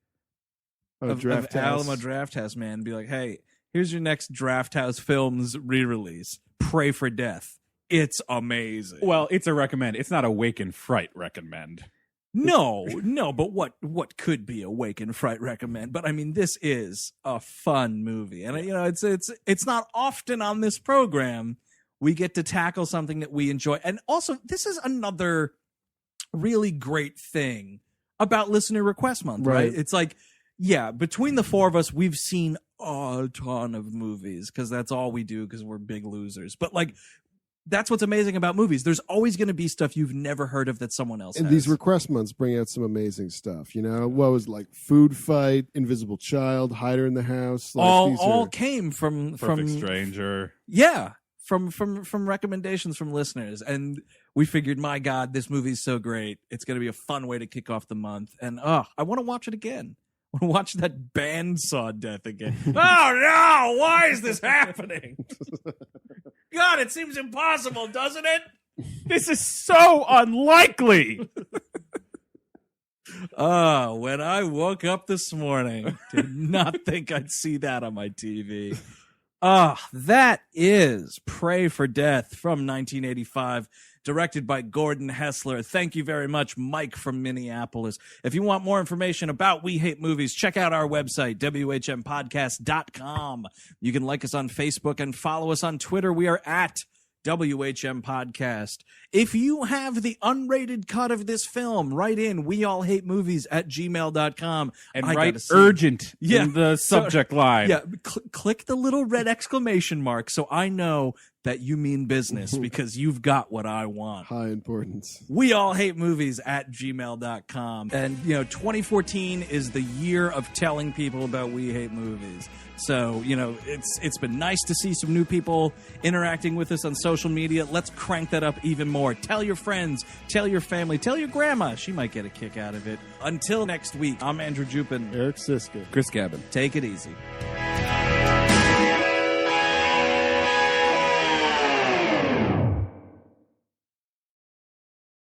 of Alamo Drafthouse, man, and be like, hey, here's your next Drafthouse Films re-release. Pray for Death. It's amazing. Well, it's a recommend. It's not a Wake and Fright recommend. No, but what could be a Wake and Fright recommend? But I mean, this is a fun movie. And it's not often on this program we get to tackle something that we enjoy. And also, this is another really great thing about Listener Request Month, right? It's between the four of us, we've seen a ton of movies because that's all we do because we're big losers. But that's what's amazing about movies. There's always going to be stuff you've never heard of that someone else has. These request months bring out some amazing stuff. What was Food Fight, Invisible Child, Hider in the House. All came from Perfect Stranger. Yeah, from recommendations from listeners, and we figured, my God, this movie's so great. It's going to be a fun way to kick off the month, and I want to watch it again. I want to watch that bandsaw death again. Oh no! Why is this happening? God, it seems impossible, doesn't it? This is so unlikely. When I woke up this morning, did not think I'd see that on my TV. That is Pray for Death from 1985. Directed by Gordon Hessler. Thank you very much, Mike from Minneapolis. If you want more information about We Hate Movies, check out our website, whmpodcast.com. You can like us on Facebook and follow us on Twitter. We are at WHM Podcast. If you have the unrated cut of this film, write in weallhatemovies@gmail.com and write urgent in the subject line. Yeah, click the little red exclamation mark so I know that you mean business because you've got what I want. High importance. We all hate movies at gmail.com. And, 2014 is the year of telling people about We Hate Movies. So, it's been nice to see some new people interacting with us on social media. Let's crank that up even more. Tell your friends, tell your family, tell your grandma. She might get a kick out of it. Until next week, I'm Andrew Jupin. Eric Siska. Chris Gavin. Take it easy.